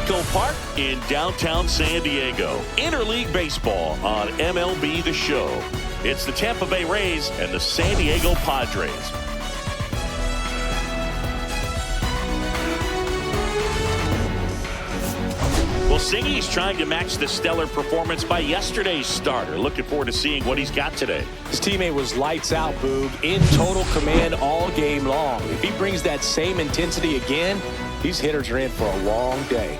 Geico Park in downtown San Diego. Interleague baseball on MLB The Show. It's the Tampa Bay Rays and the San Diego Padres. Well, Singy's trying to match the stellar performance by yesterday's starter. Looking forward to seeing what he's got today. His teammate was lights out, Boog, in total command all game long. If he brings that same intensity again, these hitters are in for a long day.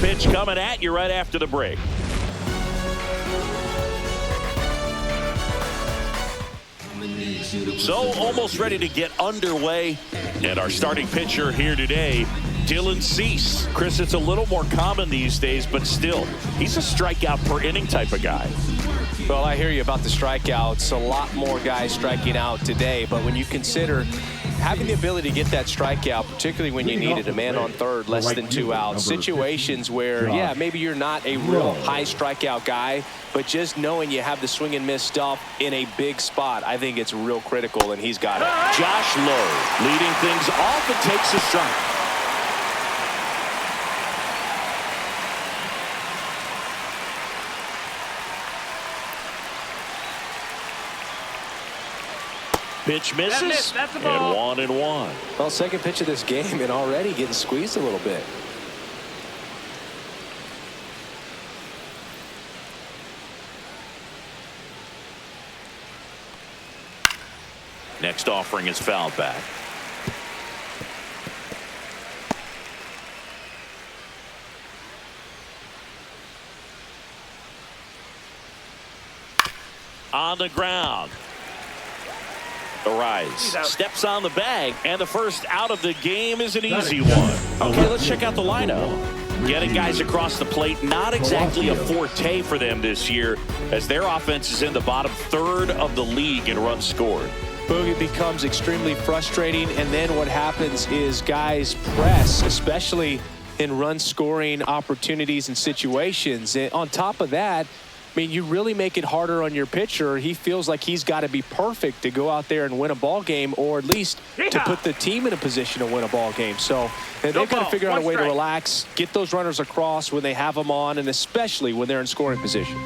Pitch coming at you right after the break. So almost ready to get underway. And our starting pitcher here today, Dylan Cease. Chris, it's a little more common these days, but still, he's a strikeout per inning type of guy. Well, I hear you about the strikeouts. A lot more guys striking out today. But when you consider having the ability to get that strikeout, particularly when you needed a man on third, less than 2 outs, situations where, yeah, maybe you're not a real high strikeout guy, but just knowing you have the swing and miss stuff in a big spot, I think it's real critical, and he's got it. Josh Lowe leading things off and takes a strike. Pitch misses, that's a ball. And 1-1. Well, second pitch of this game, and already getting squeezed a little bit. Next offering is fouled back. On the ground. The rise steps on the bag, and the first out of the game is an easy one. Okay, let's check out the lineup. Getting guys across the plate, not exactly a forte for them this year, as their offense is in the bottom third of the league in runs scored. Boog, it becomes extremely frustrating, and then what happens is guys press, especially in run scoring opportunities and situations. And on top of that, I mean, you really make it harder on your pitcher. He feels like he's got to be perfect to go out there and win a ball game, or at least to put the team in a position to win a ball game. So they've got to figure out a way to relax, get those runners across when they have them on, and especially when they're in scoring position.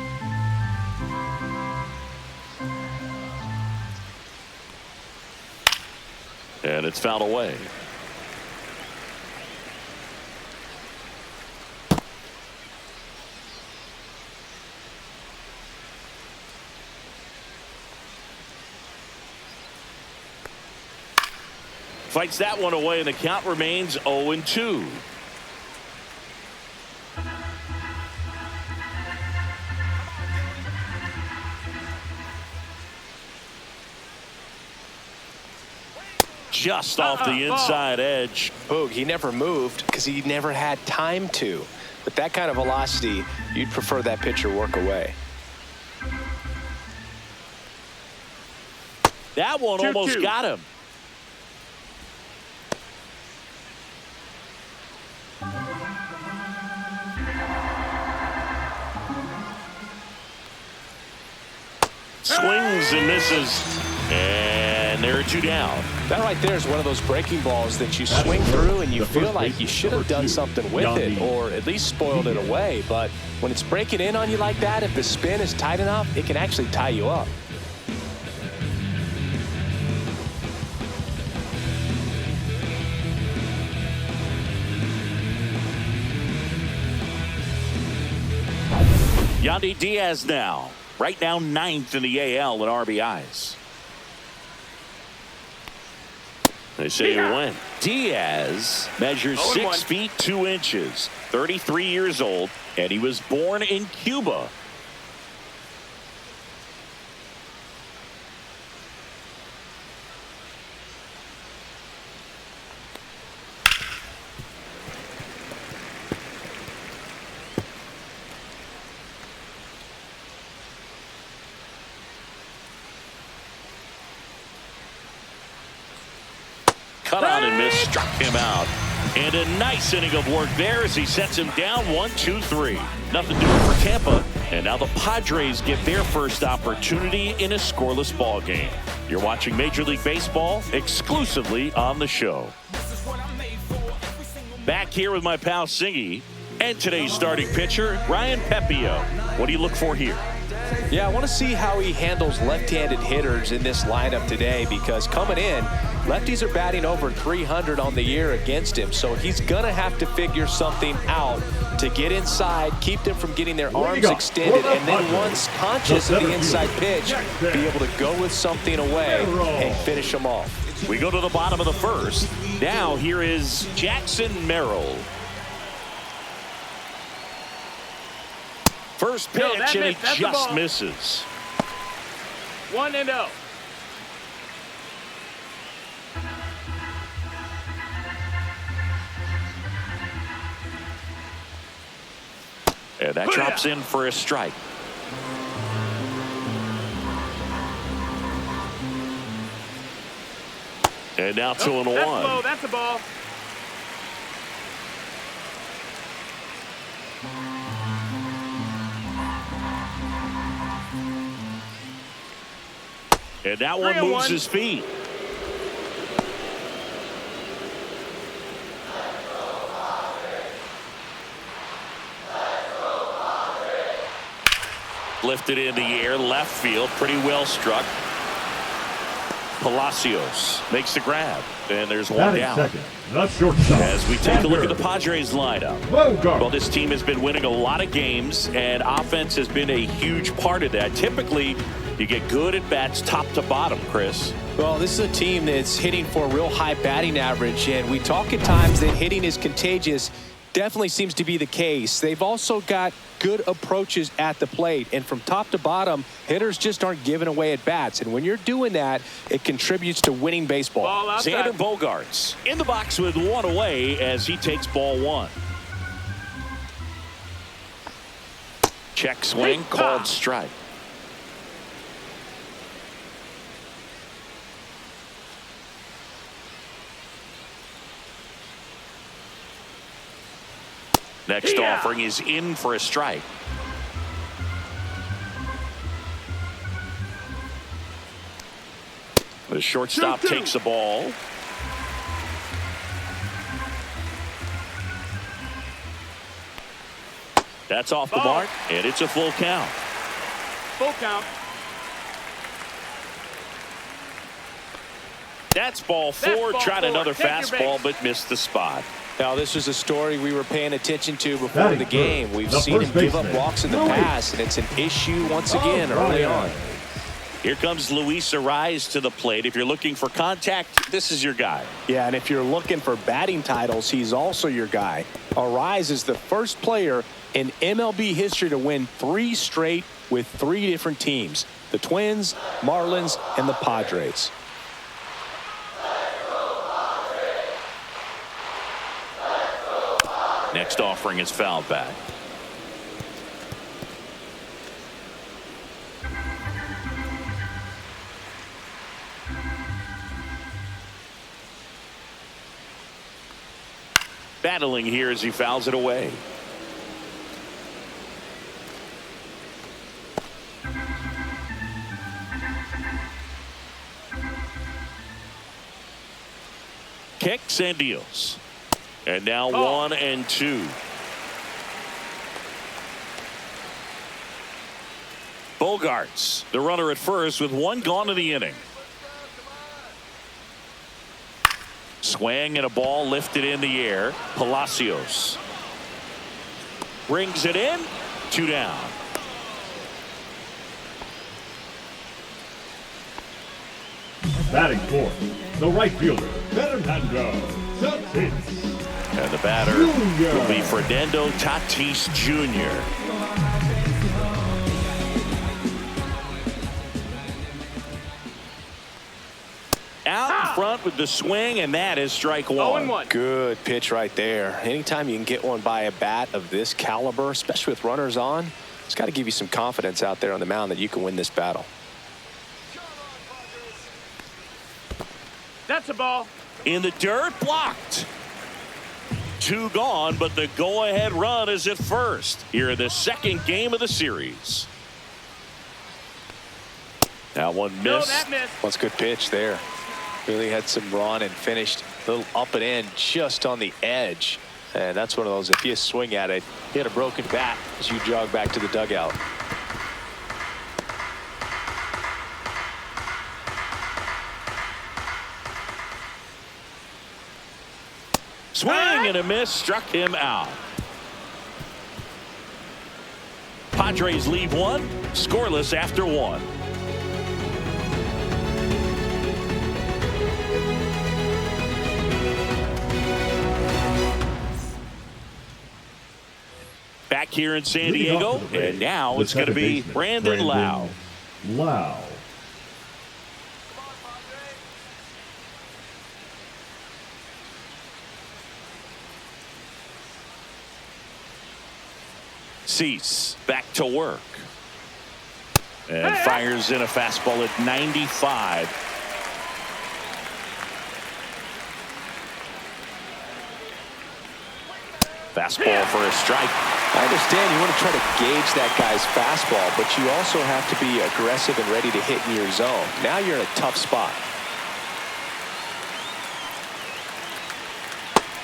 And it's fouled away. Fights that one away, and the count remains 0-2. Just off the inside edge. Boog, he never moved because he never had time to. With that kind of velocity, you'd prefer that pitcher work away. That one almost got him. Swings and misses, and there are 2 down. That right there is one of those breaking balls that you swing through and you feel like you should have done something with it, or at least spoiled it away. But when it's breaking in on you like that, if the spin is tight enough, it can actually tie you up. Yandy Diaz now. Right now 9th in the AL in RBIs. They say he went. Diaz measures 6 feet 2 inches, 33 years old, and he was born in Cuba. cut on and miss, struck him out. And a nice inning of work there as he sets him down 1-2-3. Nothing doing for Tampa. And now the Padres get their first opportunity in a scoreless ball game. You're watching Major League Baseball exclusively on the show. Back here with my pal Singy and today's starting pitcher, Ryan Pepio. What do you look for here? Yeah, I want to see how he handles left-handed hitters in this lineup today, because coming in, lefties are batting over 300 on the year against him. So he's going to have to figure something out to get inside, keep them from getting their arms extended, and then once conscious of the inside pitch, be able to go with something away and finish them off. We go to the bottom of the first. Now here is Jackson Merrill. First pitch, and he just misses. 1-0. And that drops in for a strike. And now 2-1. That's a ball. And that one moves his feet. Lifted in the air, left field, pretty well struck. Palacios makes the grab, and there's one down. As we take a look at the Padres lineup, well, this team has been winning a lot of games, and offense has been a huge part of that. Typically, you get good at bats top to bottom, Chris. Well, this is a team that's hitting for a real high batting average, and we talk at times that hitting is contagious. Definitely seems to be the case. They've also got good approaches at the plate, and from top to bottom, hitters just aren't giving away at bats. And when you're doing that, it contributes to winning baseball. Xander Bogaerts in the box with one away as he takes ball one. Check swing, called strike. Next offering is in for a strike. The shortstop takes the ball. That's off the mark, and it's a full count. Full count. That's ball four. Tried another fastball, but missed the spot. Now, this was a story we were paying attention to before the game. We've seen him give up walks in the past, and it's an issue once again early on. Here comes Luis Arraez to the plate. If you're looking for contact, this is your guy. Yeah, and if you're looking for batting titles, he's also your guy. Arraez is the first player in MLB history to win 3 straight with 3 different teams: the Twins, Marlins, and the Padres. Next offering is fouled back. Battling here as he fouls it away. Kicks and deals. And now 1-2. Bogaerts, the runner at first with 1 gone in the inning. Swing and a ball lifted in the air. Palacios brings it in. 2 down. Batting fourth, the right fielder, Fernando Tatis. And the batter will be Fernando Tatis Jr. Out in front with the swing, and that is strike 1. 0-1. Good pitch right there. Anytime you can get one by a bat of this caliber, especially with runners on, it's got to give you some confidence out there on the mound that you can win this battle. That's a ball. In the dirt, blocked. 2 gone, but the go-ahead run is at first here in the second game of the series. That one missed. That's a good pitch there. Really had some run and finished a little up and in just on the edge. And that's one of those, if you swing at it, you hit a broken bat as you jog back to the dugout. Swing and a miss, struck him out. Padres lead 1, scoreless after 1. Back here in San Diego, and now it's going to be Brandon Lau. Cease back to work and fires in a fastball at 95. Fastball for a strike. I understand you want to try to gauge that guy's fastball, but you also have to be aggressive and ready to hit in your zone. Now you're in a tough spot.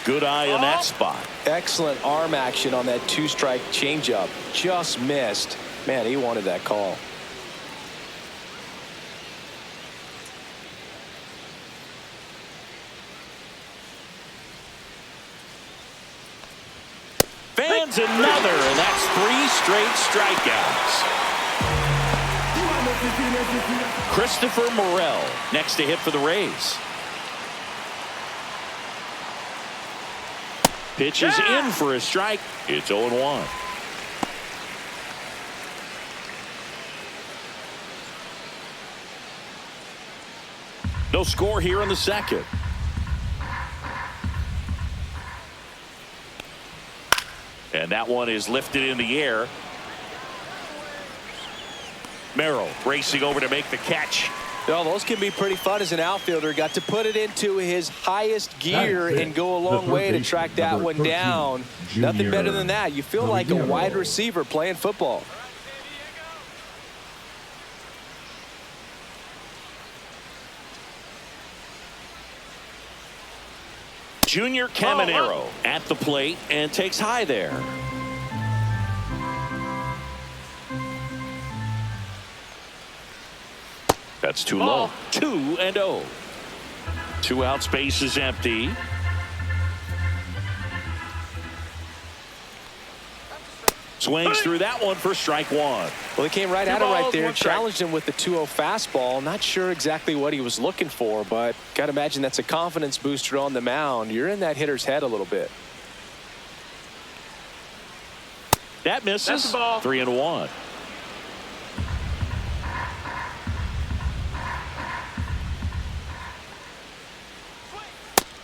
Good eye on that spot. Excellent arm action on that 2-strike changeup. Just missed. Man, he wanted that call. Fans another, and that's 3 straight strikeouts. Christopher Morel next to hit for the Rays. Pitch is in for a strike. It's 0-1. No score here in the second. And that one is lifted in the air. Merrill racing over to make the catch. Well, those can be pretty fun as an outfielder. Got to put it into his highest gear and go a long way to track that one down. Nothing better than that. You feel like a wide receiver playing football. Junior Caminero at the plate and takes high there. That's too low. 2-0. 2 out, space is empty. Swings through that one for strike 1. Well, he came right at it right there, challenged him with the 2-0 fastball. Not sure exactly what he was looking for, but got to imagine that's a confidence booster on the mound. You're in that hitter's head a little bit. That misses. 3-1.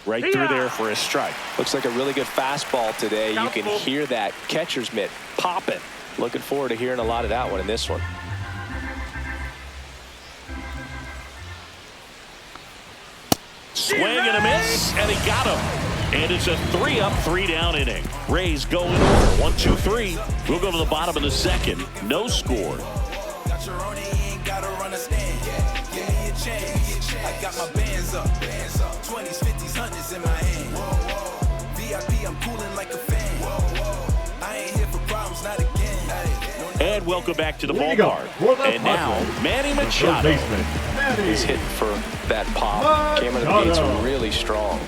Right through there for a strike. Looks like a really good fastball today. You can hear that catcher's mitt popping. Looking forward to hearing a lot of that one in this one. Swing and a miss, and he got him. And it's a 3-up, 3-down inning. Rays go in order. 1, 2, 3. We'll go to the bottom of the second. No score. I got my bands up. 20s, 50s, 100s in my hand. VIP, I'm cooling like a fan. I ain't here for problems, not again. And welcome back to the ballpark. And now, Manny Machado. He's hitting for that pop. Came into the gates really strong.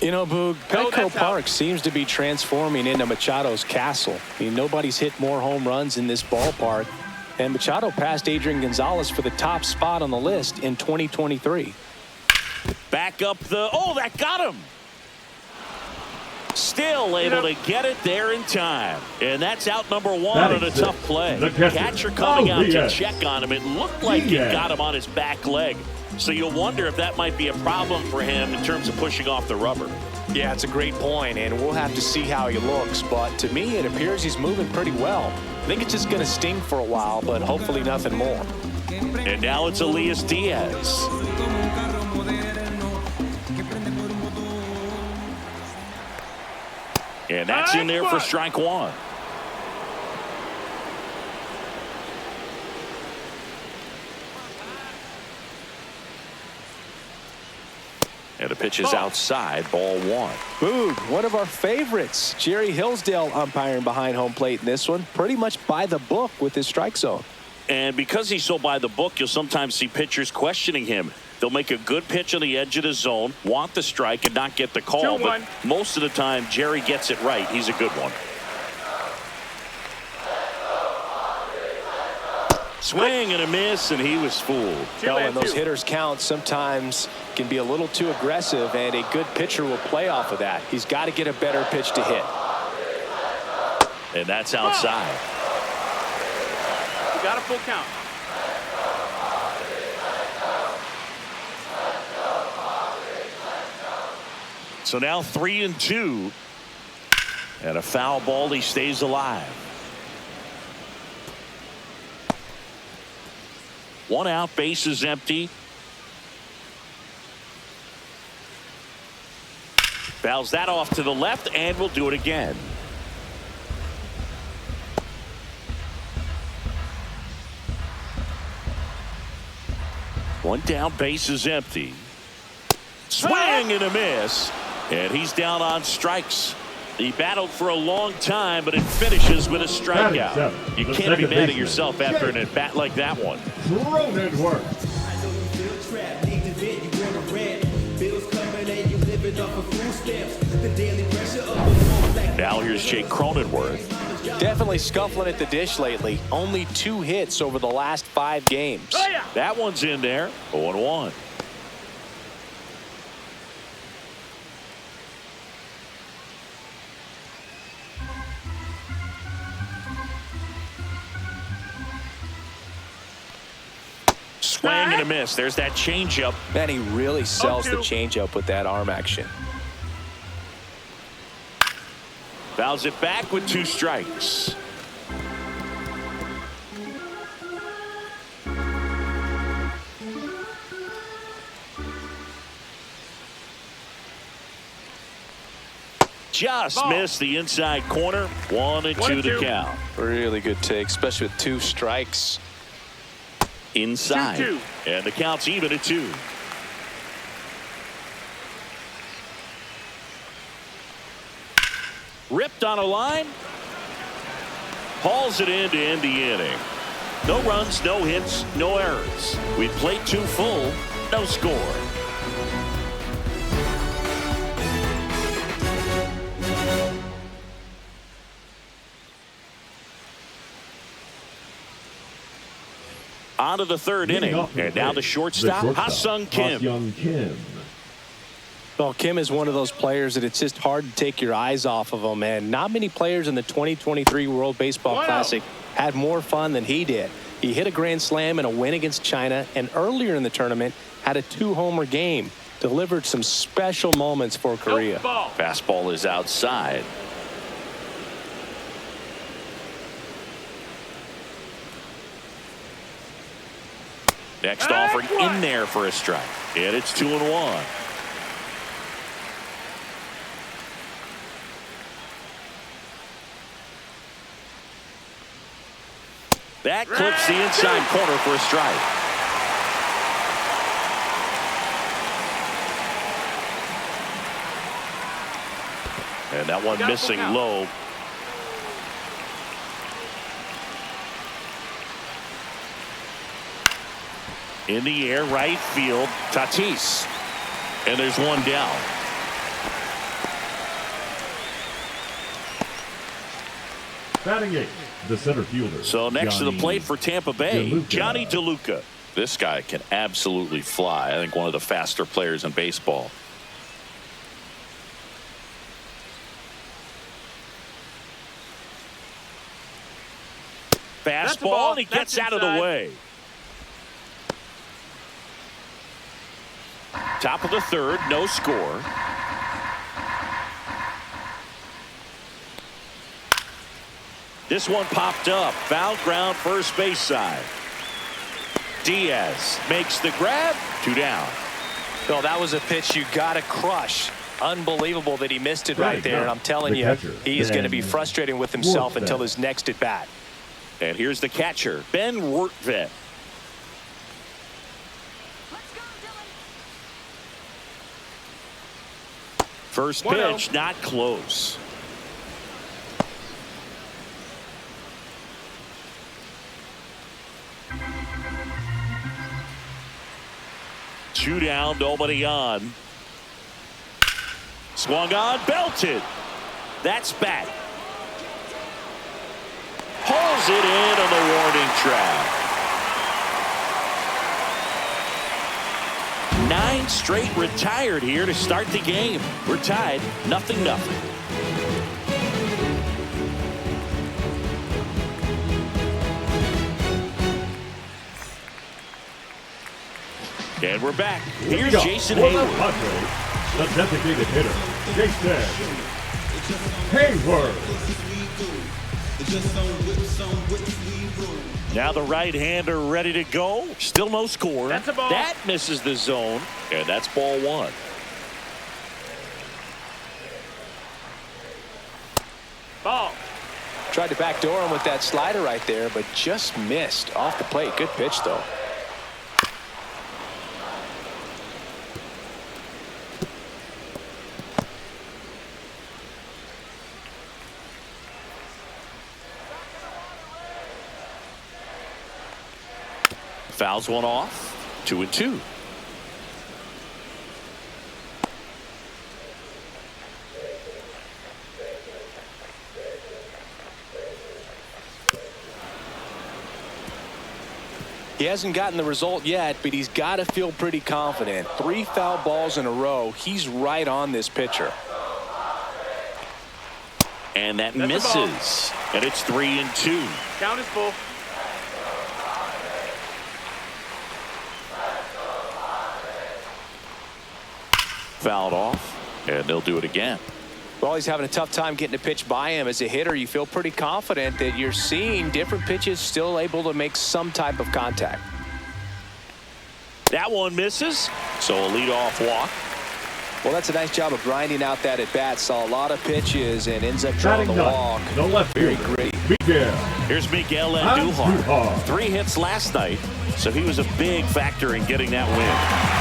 You know, Boog, Petco Park seems to be transforming into Machado's castle. I mean, nobody's hit more home runs in this ballpark. And Machado passed Adrian Gonzalez for the top spot on the list in 2023. Back up the... Oh, that got him. Still able to get it there in time. And that's out number one on a tough play. Catcher coming out to check on him. It looked like he got him on his back leg. So you'll wonder if that might be a problem for him in terms of pushing off the rubber. Yeah, it's a great point, and we'll have to see how he looks. But to me, it appears he's moving pretty well. I think it's just going to sting for a while, but hopefully nothing more. And now it's Elias Diaz. And that's in there for strike one. And the pitch is outside, ball one. Boog, one of our favorites. Jerry Hillsdale umpiring behind home plate in this one. Pretty much by the book with his strike zone. And because he's so by the book, you'll sometimes see pitchers questioning him. They'll make a good pitch on the edge of the zone, want the strike, and not get the call. But most of the time, Jerry gets it right. He's a good one. Swing and a miss, and he was fooled. When those hitters count, sometimes can be a little too aggressive, and a good pitcher will play off of that. He's got to get a better pitch to hit. And that's outside. You got a full count. So now 3-2. And a foul ball. He stays alive. One out, base is empty. Fouls that off to the left, and we'll do it again. One down, base is empty. Swing and a miss. And he's down on strikes. He battled for a long time, but it finishes with a strikeout. You can't be mad at yourself after an at-bat like that one. Now here's Jake Cronenworth. Definitely scuffling at the dish lately. Only 2 hits over the last 5 games. That one's in there. 0-1. Swing and a miss. There's that changeup. Man, he really sells the changeup with that arm action. Fouls it back with 2 strikes. Just missed the inside corner. 1-2 to count. Really good take, especially with 2 strikes. Inside. 2-2. And the count's even at 2. Ripped on a line. Hauls it in to end the inning. No runs, no hits, no errors. We played 2 full, no score. On to the 3rd inning. And now the shortstop, Ha-Sung Kim. Well, Kim is one of those players that it's just hard to take your eyes off of him. And not many players in the 2023 World Baseball Classic had more fun than he did. He hit a grand slam in a win against China, and earlier in the tournament had a 2-homer game. Delivered some special moments for Korea. Fastball is outside. Next offering in there for a strike. And it's 2-1. That clips the inside corner for a strike. And that one missing low. In the air, right field, Tatis. And there's one down. Batting 8, the center fielder. So next to the plate for Tampa Bay, Johnny DeLuca. This guy can absolutely fly. I think one of the faster players in baseball. fastball, and he gets out of the way. Top of the third, no score. This one popped up. Foul ground, first base side. Diaz makes the grab. 2 down. Well, that was a pitch you got to crush. Unbelievable that he missed it right there. And I'm telling you, he is going to be frustrating with himself until his next at bat. And here's the catcher, Ben Wertvet. First pitch, not close. Two down, nobody on. Swung on, belted. That's back. Pulls it in on the warning track. 9 straight retired here to start the game. We're tied, 0-0. And we're back. Here's Jason Hayward. The designated hitter, Jason Hayward. Now the right-hander ready to go. Still no score. That's a ball. That misses the zone, and that's ball 1. Ball. Tried to backdoor him with that slider right there, but just missed off the plate. Good pitch, though. Fouls one off. 2-2. He hasn't gotten the result yet, but he's got to feel pretty confident. 3 foul balls in a row. He's right on this pitcher. And that misses. And it's 3-2. Count is full. Fouled off, and they'll do it again. Well, he's having a tough time getting a pitch by him. As a hitter, you feel pretty confident that you're seeing different pitches still able to make some type of contact. That one misses, so a leadoff walk. Well, that's a nice job of grinding out that at bat. Saw a lot of pitches and ends up drawing the walk. The left Very fielder, gritty. Miguel. Here's Miguel Andujar. 3 hits last night, so he was a big factor in getting that win.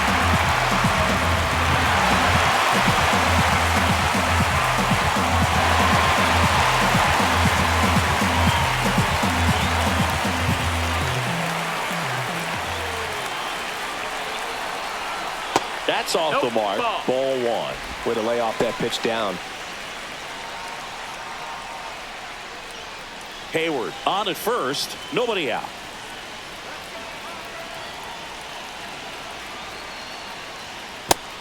That's off the mark. Ball 1. Way to lay off that pitch down. Hayward on at first. Nobody out.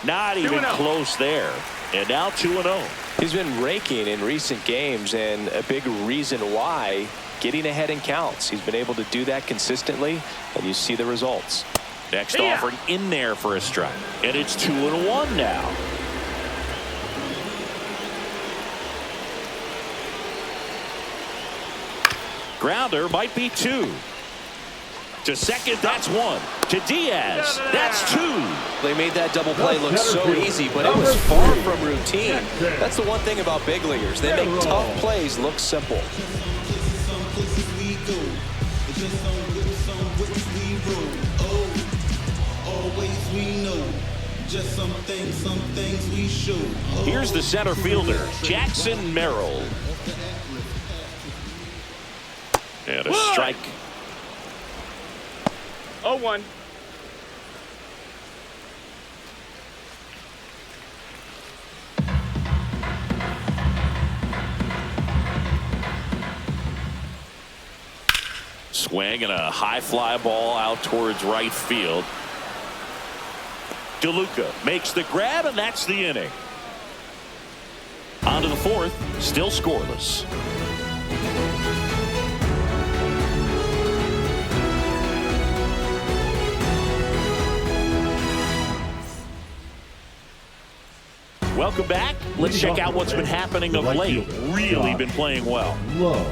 Not even close there. And now 2-0. He's been raking in recent games, and a big reason why, getting ahead in counts. He's been able to do that consistently, and you see the results. Next offering in there for a strike. And it's 2-1 now. Grounder might be 2. To second, that's 1. To Diaz, that's 2. They made that double play look so easy, but it was far from routine. That's the one thing about big leaguers. They make tough plays look simple. Here's the center fielder, Jackson Merrill. And a strike. 0-1. Swing and a high fly ball out towards right field. DeLuca makes the grab, and that's the inning. On to the 4th, still scoreless. Welcome back. Let's check out what's been happening of late. Really been playing well. Low.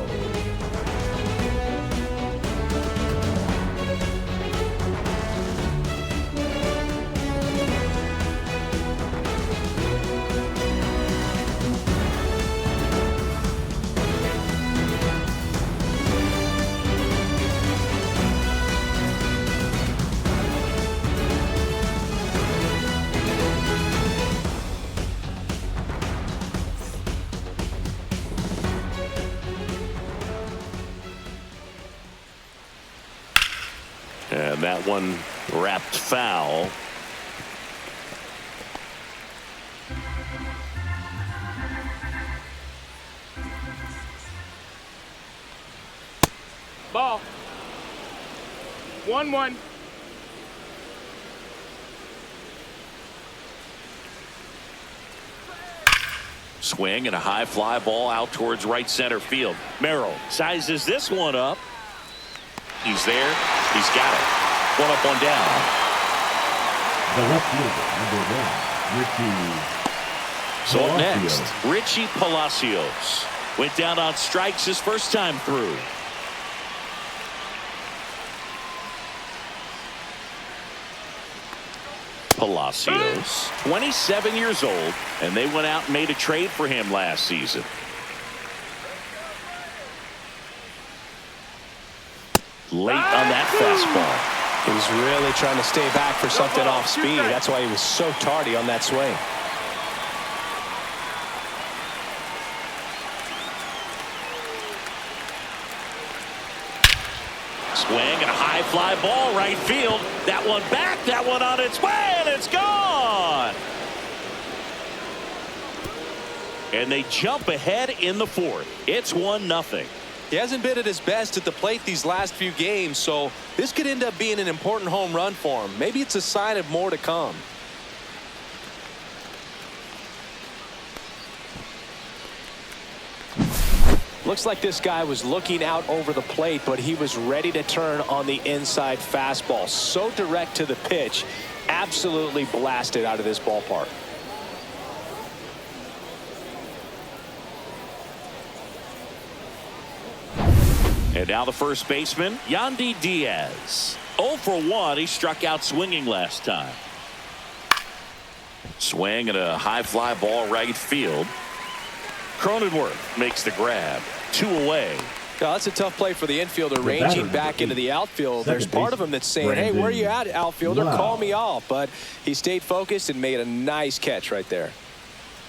And that one wrapped foul. Ball. 1-1. Swing and a high fly ball out towards right center field. Merrill sizes this one up. He's there. He's got it. One up, one down. The left fielder, number 1, Richie. So up Palacios. next, Richie Palacios. Went down on strikes his first time through. Palacios, 27 years old, and they went out and made a trade for him last season. Late on that fastball. He was really trying to stay back for something off speed. That's why he was so tardy on that swing. Swing and a high fly ball right field. That one back, that one on its way, and it's gone. And they jump ahead in the fourth. It's 1-0. He hasn't been at his best at the plate these last few games, so this could end up being an important home run for him. Maybe it's a sign of more to come. Looks like this guy was looking out over the plate, but he was ready to turn on the inside fastball. So direct to the pitch, absolutely blasted out of this ballpark. And now the first baseman, Yandy Diaz. 0 for 1. He struck out swinging last time. Swing and a high fly ball right field. Cronenworth makes the grab. 2 away. Now, that's a tough play for the infielder, ranging back into the outfield. There's part of him that's saying, hey, where are you at, outfielder? Call me off. But he stayed focused and made a nice catch right there.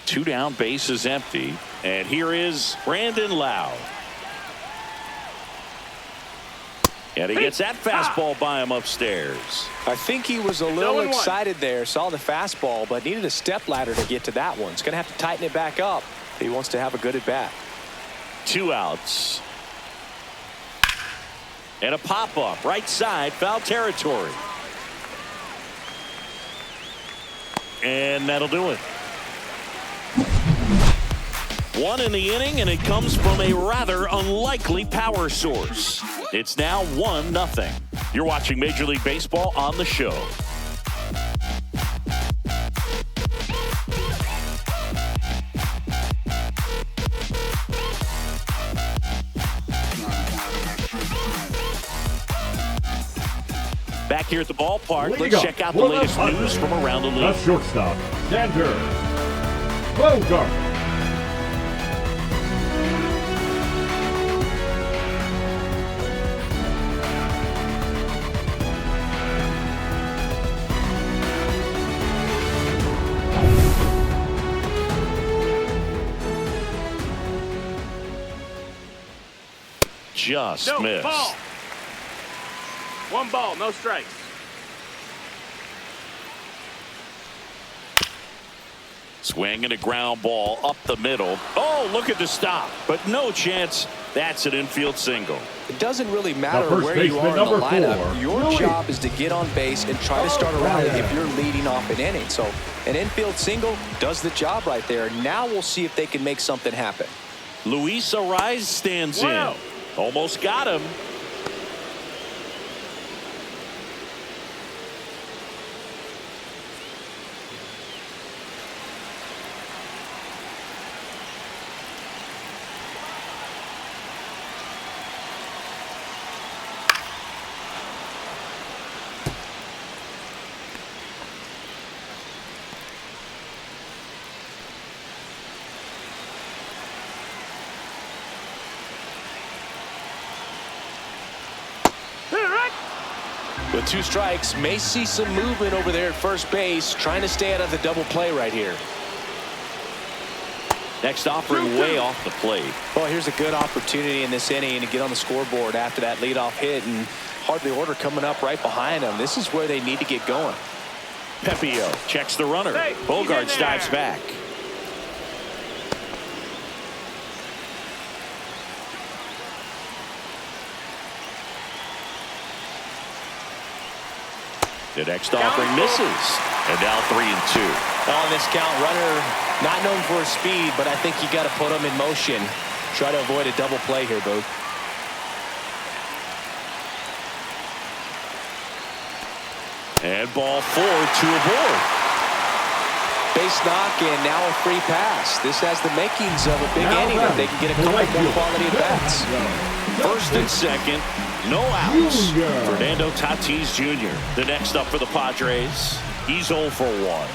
2 down, bases empty. And here is Brandon Lau. And he gets that fastball by him upstairs. I think he was a little excited there, saw the fastball, but needed a step ladder to get to that one. He's going to have to tighten it back up if he wants to have a good at bat. 2 outs. And a pop-up right side, foul territory. And that'll do it. 1 in the inning, and it comes from a rather unlikely power source. It's now 1-0. You're watching Major League Baseball on the show. Back here at the ballpark, let's check out the latest news from around the league. The shortstop, Xander Bogart. Just missed. Ball. 1 ball, no strikes. Swing and a ground ball up the middle. Oh, look at the stop, but no chance. That's an infield single. It doesn't really matter first where you are in the baseman, number lineup. 4, Your Elly. job is to get on base and try to start around it if you're leading off an inning. So an infield single does the job right there. Now we'll see if they can make something happen. Luis Ariz stands Wow. in. Almost got him. With 2 strikes, may see some movement over there at first base, trying to stay out of the double play right here. Next offering way off the plate. Well, here's a good opportunity in this inning to get on the scoreboard after that leadoff hit, and hardly order coming up right behind them. This is where they need to get going. Pepio checks the runner. Hey, Bogart dives back. The next offering misses. And now 3-2. On this count, runner not known for his speed, but I think you got to put him in motion. Try to avoid a double play here, Boog. And ball 4, 2 aboard. Base knock and now a free pass. This has the makings of a big inning if they can get a couple more quality at bats. First and second, no outs. Fernando Tatis Jr. The next up for the Padres. He's 0 for 1.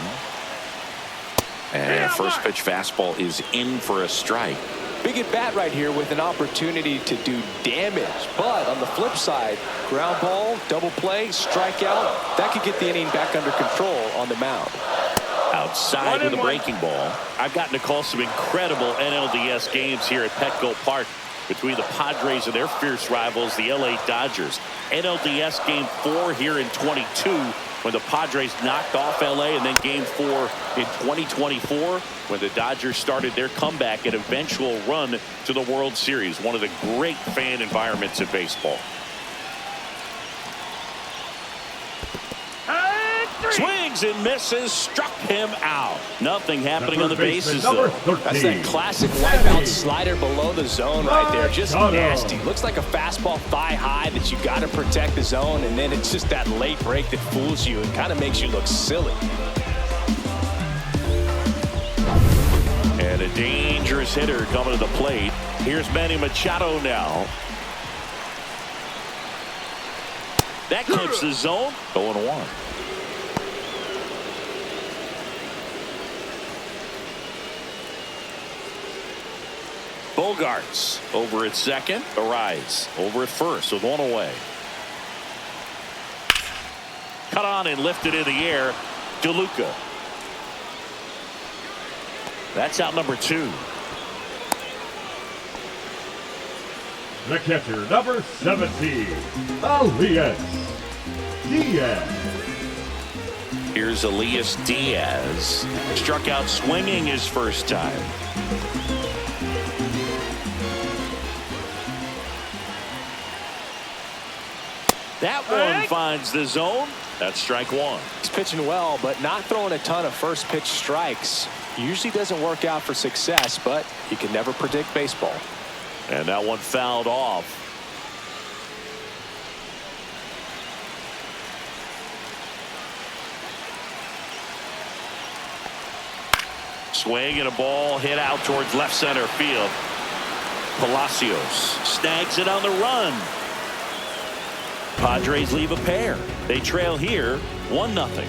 And first pitch fastball is in for a strike. Big at bat right here with an opportunity to do damage. But on the flip side, ground ball, double play, strikeout, that could get the inning back under control on the mound. Outside with a breaking ball. I've gotten to call some incredible NLDS games here at Petco Park between the Padres and their fierce rivals, the LA Dodgers. NLDS game 4 here in 22 when the Padres knocked off LA, and then game 4 in 2024 when the Dodgers started their comeback and eventual run to the World Series. One of the great fan environments in baseball. Swings and misses, struck him out. Nothing happening on the bases, though. That's that classic wipeout slider below the zone right there. Just nasty. Looks like a fastball thigh high that you got to protect the zone, and then it's just that late break that fools you and kind of makes you look silly. And a dangerous hitter coming to the plate. Here's Manny Machado now. That clips the zone. 0-1. Bogarts over at second. Arise over at first with 1 away. Cut on and lifted in the air. DeLuca. That's out number 2. The catcher, number 17, Elias Diaz. Here's Elias Diaz. Struck out swinging his first time. That one finds the zone. That's strike 1. He's pitching well, but not throwing a ton of first pitch strikes. Usually doesn't work out for success, but you can never predict baseball. And that one fouled off. Swing and a ball hit out towards left center field. Palacios snags it on the run. Padres leave a pair. They trail here 1-0.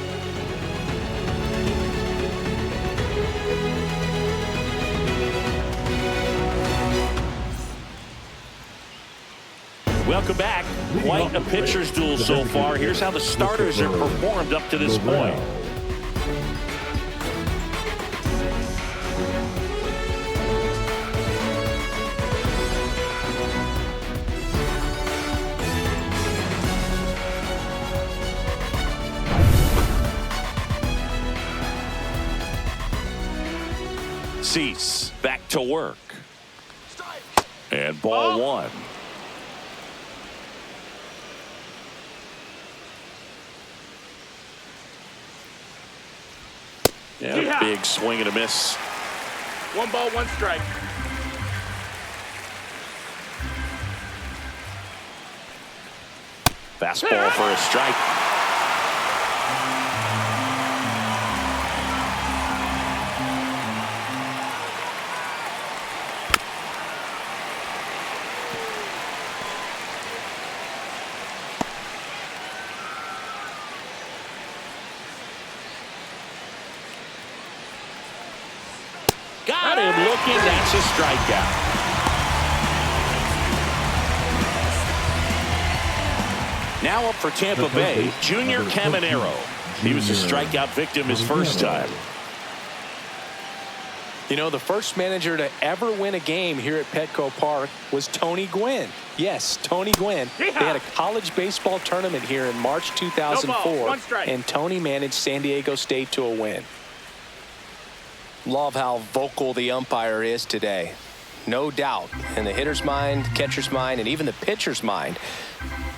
Welcome back. Quite a pitcher's duel so far. Here's how the starters have performed up to this point. Cease back to work. And ball 1. Yeah, big swing and a miss. 1 ball, 1 strike. Fastball for a strike. Got him looking. That's a strikeout. Now up for Tampa Bay, Junior Caminero. He was a strikeout victim his first time. You know, the first manager to ever win a game here at Petco Park was Tony Gwynn. Yes, Tony Gwynn. They had a college baseball tournament here in March 2004, and Tony managed San Diego State to a win. Love how vocal the umpire is today. No doubt in the hitter's mind, catcher's mind, and even the pitcher's mind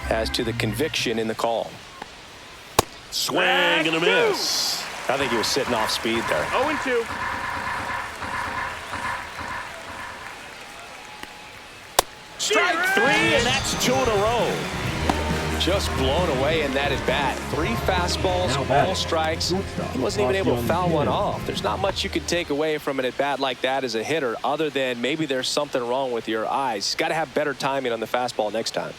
as to the conviction in the call. Swing and a miss. I think he was sitting off speed there. 0-2. Strike 3, and that's 2 in a row. Just blown away in that at bat. 3 fastballs, all strikes. He wasn't even able to foul one off. There's not much you can take away from an at bat like that as a hitter, other than maybe there's something wrong with your eyes. Got to have better timing on the fastball next time.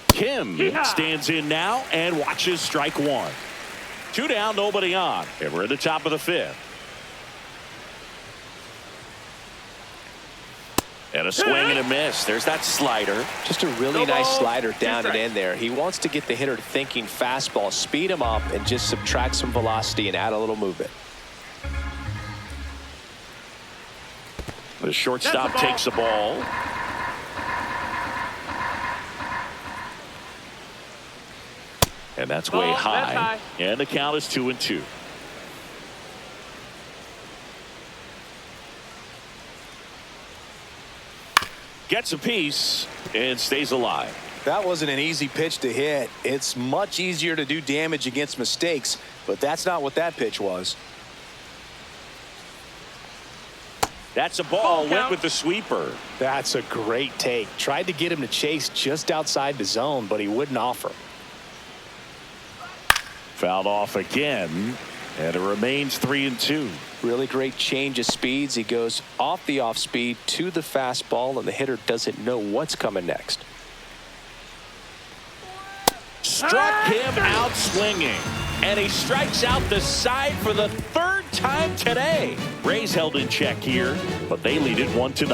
Kim stands in now and watches strike 1. 2 down, nobody on. And we're at the top of the 5th. And a swing and a miss. There's that slider. Just a really nice slider down and in there. He wants to get the hitter thinking fastball, speed him up, and just subtract some velocity and add a little movement. The shortstop takes the ball. And that's way high. And the count is 2-2. Gets a piece and stays alive. That wasn't an easy pitch to hit. It's much easier to do damage against mistakes, but that's not what that pitch was. That's a ball. Went with the sweeper. That's a great take. Tried to get him to chase just outside the zone, but he wouldn't offer. Fouled off again, and it remains 3-2. Really great change of speeds. He goes off the off speed to the fastball, and the hitter doesn't know what's coming next. Struck him out swinging, and he strikes out the side for the 3rd time today. Rays held in check here, but they lead it 1-0.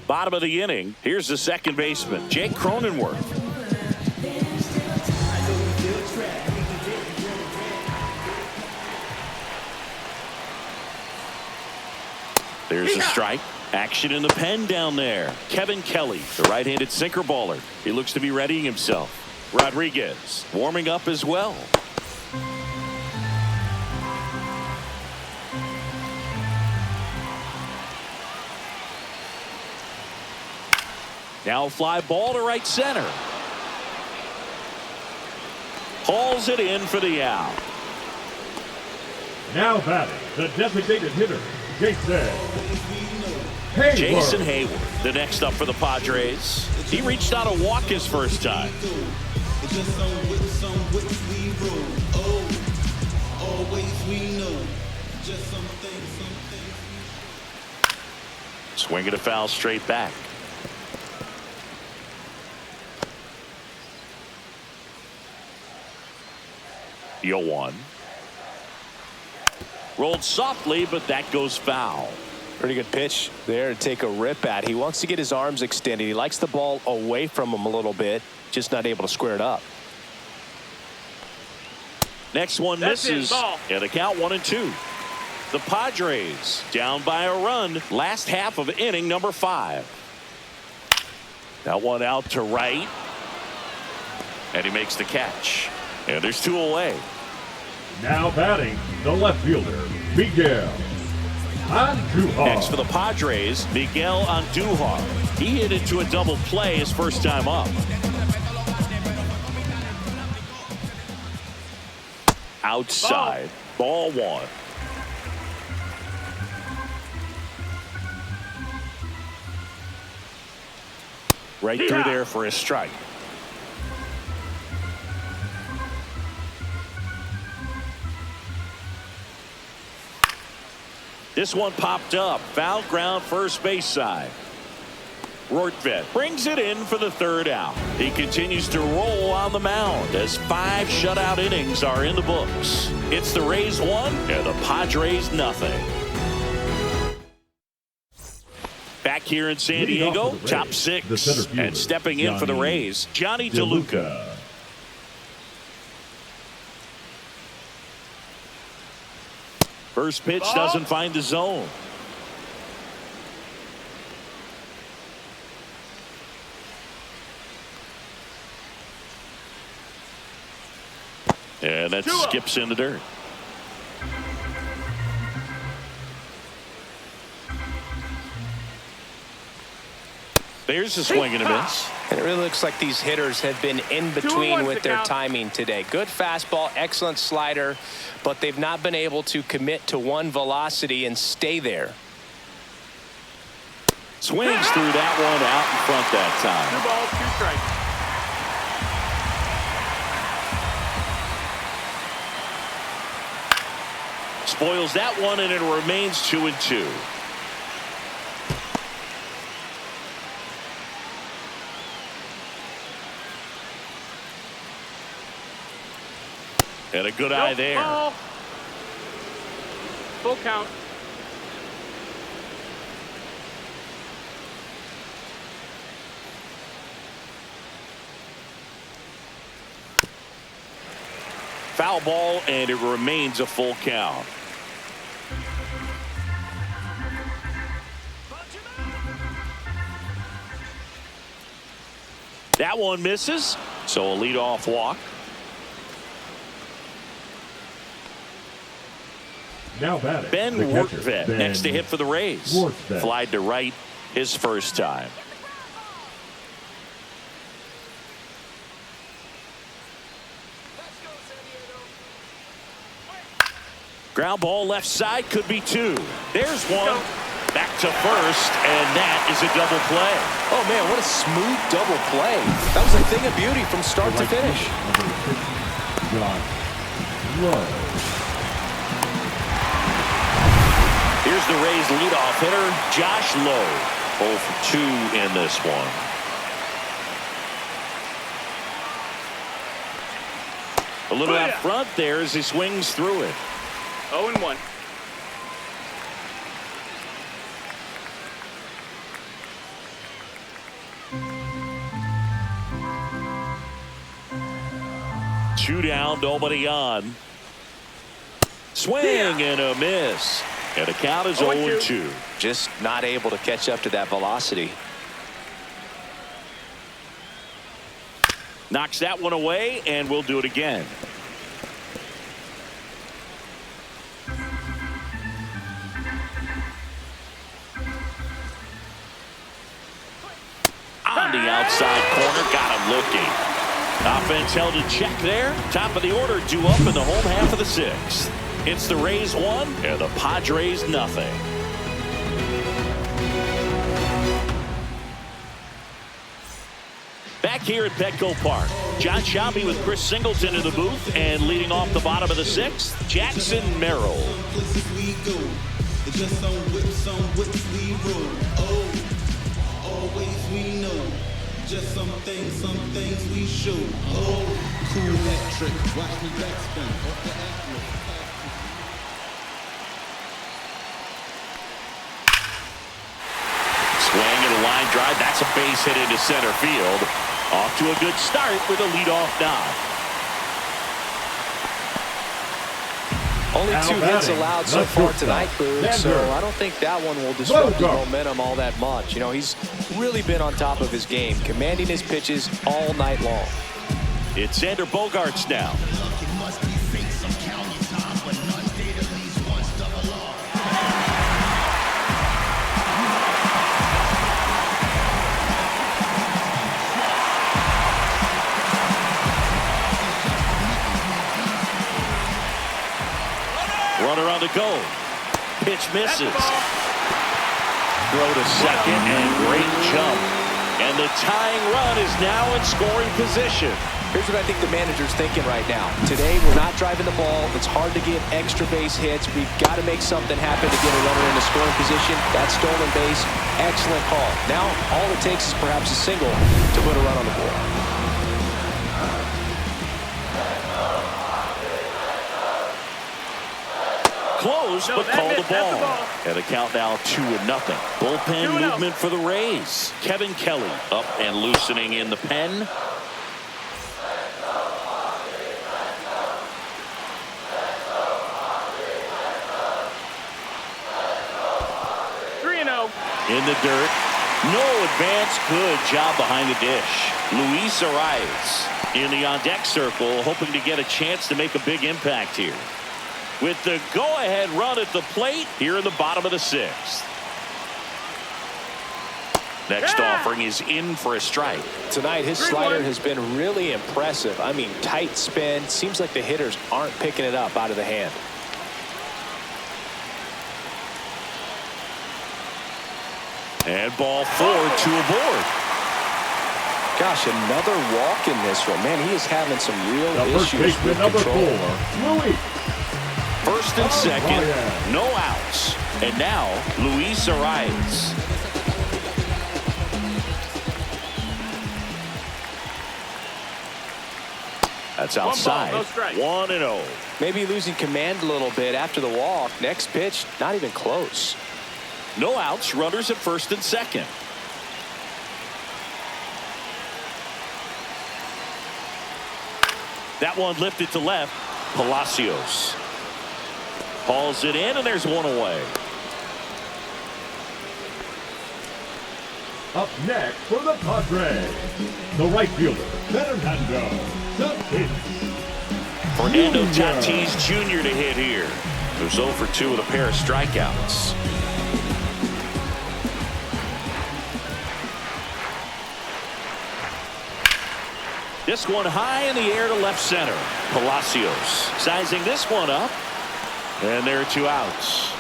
Bottom of the inning. Here's the second baseman, Jake Cronenworth. There's a strike. Action in the pen down there. Kevin Kelly, the right-handed sinker baller. He looks to be readying himself. Rodriguez warming up as well. Now a fly ball to right center. Hauls it in for the out. Now batting, the designated hitter, Jason Hayward, the next up for the Padres. He reached out a walk his first time. Swing and a foul straight back. Deal 1. Rolled softly, but that goes foul. Pretty good pitch there to take a rip at. He wants to get his arms extended. He likes the ball away from him a little bit, just not able to square it up. Next one misses, and the count 1-2. The Padres down by a run. Last half of inning number 5. That one out to right, and he makes the catch. And there's 2 away. Now batting, the left fielder, Miguel Andujar. Next for the Padres, Miguel Andujar. He hit into a double play his first time up. Outside, ball 1. Right through there for a strike. This one popped up. Foul ground, first base side. Rortvedt brings it in for the third out. He continues to roll on the mound as 5 shutout innings are in the books. It's the Rays 1 and the Padres nothing. Back here in San Diego, top 6, and stepping in for the Rays, Johnny DeLuca. First pitch doesn't find the zone. And that skips in the dirt. There's a swing and a miss. And it really looks like these hitters have been in between with their timing today. Good fastball, excellent slider, but they've not been able to commit to one velocity and stay there. Swings through that one out in front that time. 2 balls, 2 strikes. Spoils that one, and it remains 2-2. And a good eye there. Ball. Full count. Foul ball, and it remains a full count. That one misses, so a leadoff walk. Now batting, Ben Rortvedt next to hit for the Rays. Rortvedt. Flied to right his first time. Ground ball left side, could be 2. There's one. Back to first, and that is a double play. Oh, man, what a smooth double play. That was a thing of beauty from start to finish. Here's the Rays leadoff hitter, Josh Lowe. 0 for 2 in this one. A little out front there as he swings through it. 0-1. Two down, nobody on. Swing and a miss. And the count is 0-2. Just not able to catch up to that velocity. Knocks that one away, and we'll do it again. On the outside corner, got him looking. Offense held in check there. Top of the order due up in the home half of the 6th. It's the Rays 1 and the Padres nothing. Back here at Petco Park, John Shelby with Chris Singleton in the booth, and leading off the bottom of the 6th, Jackson Merrill. Just some things we show. Oh, cool that trick. Watch me backspin. Off the atlas. Swing and a line drive. That's a base hit into center field. Off to a good start with a leadoff knock. Only 2 hits allowed so far tonight, Cruz, so I don't think that one will disrupt his momentum all that much. You know, he's really been on top of his game, commanding his pitches all night long. It's Xander Bogaerts now. Runner on the go. Pitch misses. Throw to second, and great jump. And the tying run is now in scoring position. Here's what I think the manager's thinking right now. Today, we're not driving the ball. It's hard to get extra base hits. We've got to make something happen to get a runner in a scoring position. That stolen base, excellent call. Now, all it takes is perhaps a single to put a run on the board. Close, but call the ball. And the count now 2-0. Bullpen movement for the Rays. Kevin Kelly up and loosening in the pen. In the dirt. No advance. Good job behind the dish. Luis Arias in the on-deck circle, hoping to get a chance to make a big impact here. With the go-ahead run at the plate here in the bottom of the sixth. Next offering is in for a strike. Tonight, his slider has been really impressive. I mean, tight spin. Seems like the hitters aren't picking it up out of the hand. And ball 4, 2 aboard. Gosh, another walk in this one. Man, he is having some real issues with number control. 4, Luis. First and second, no outs. And now, Luis Arias. That's outside. 1-0. Maybe losing command a little bit after the walk. Next pitch, not even close. No outs, runners at first and second. That one lifted to left. Palacios hauls it in, and there's one away. Up next for the Padres, the right fielder, Fernando Tatis Jr. to hit here. Who's 0 for 2 with a pair of strikeouts. This one high in the air to left center. Palacios sizing this one up. And there are 2 outs.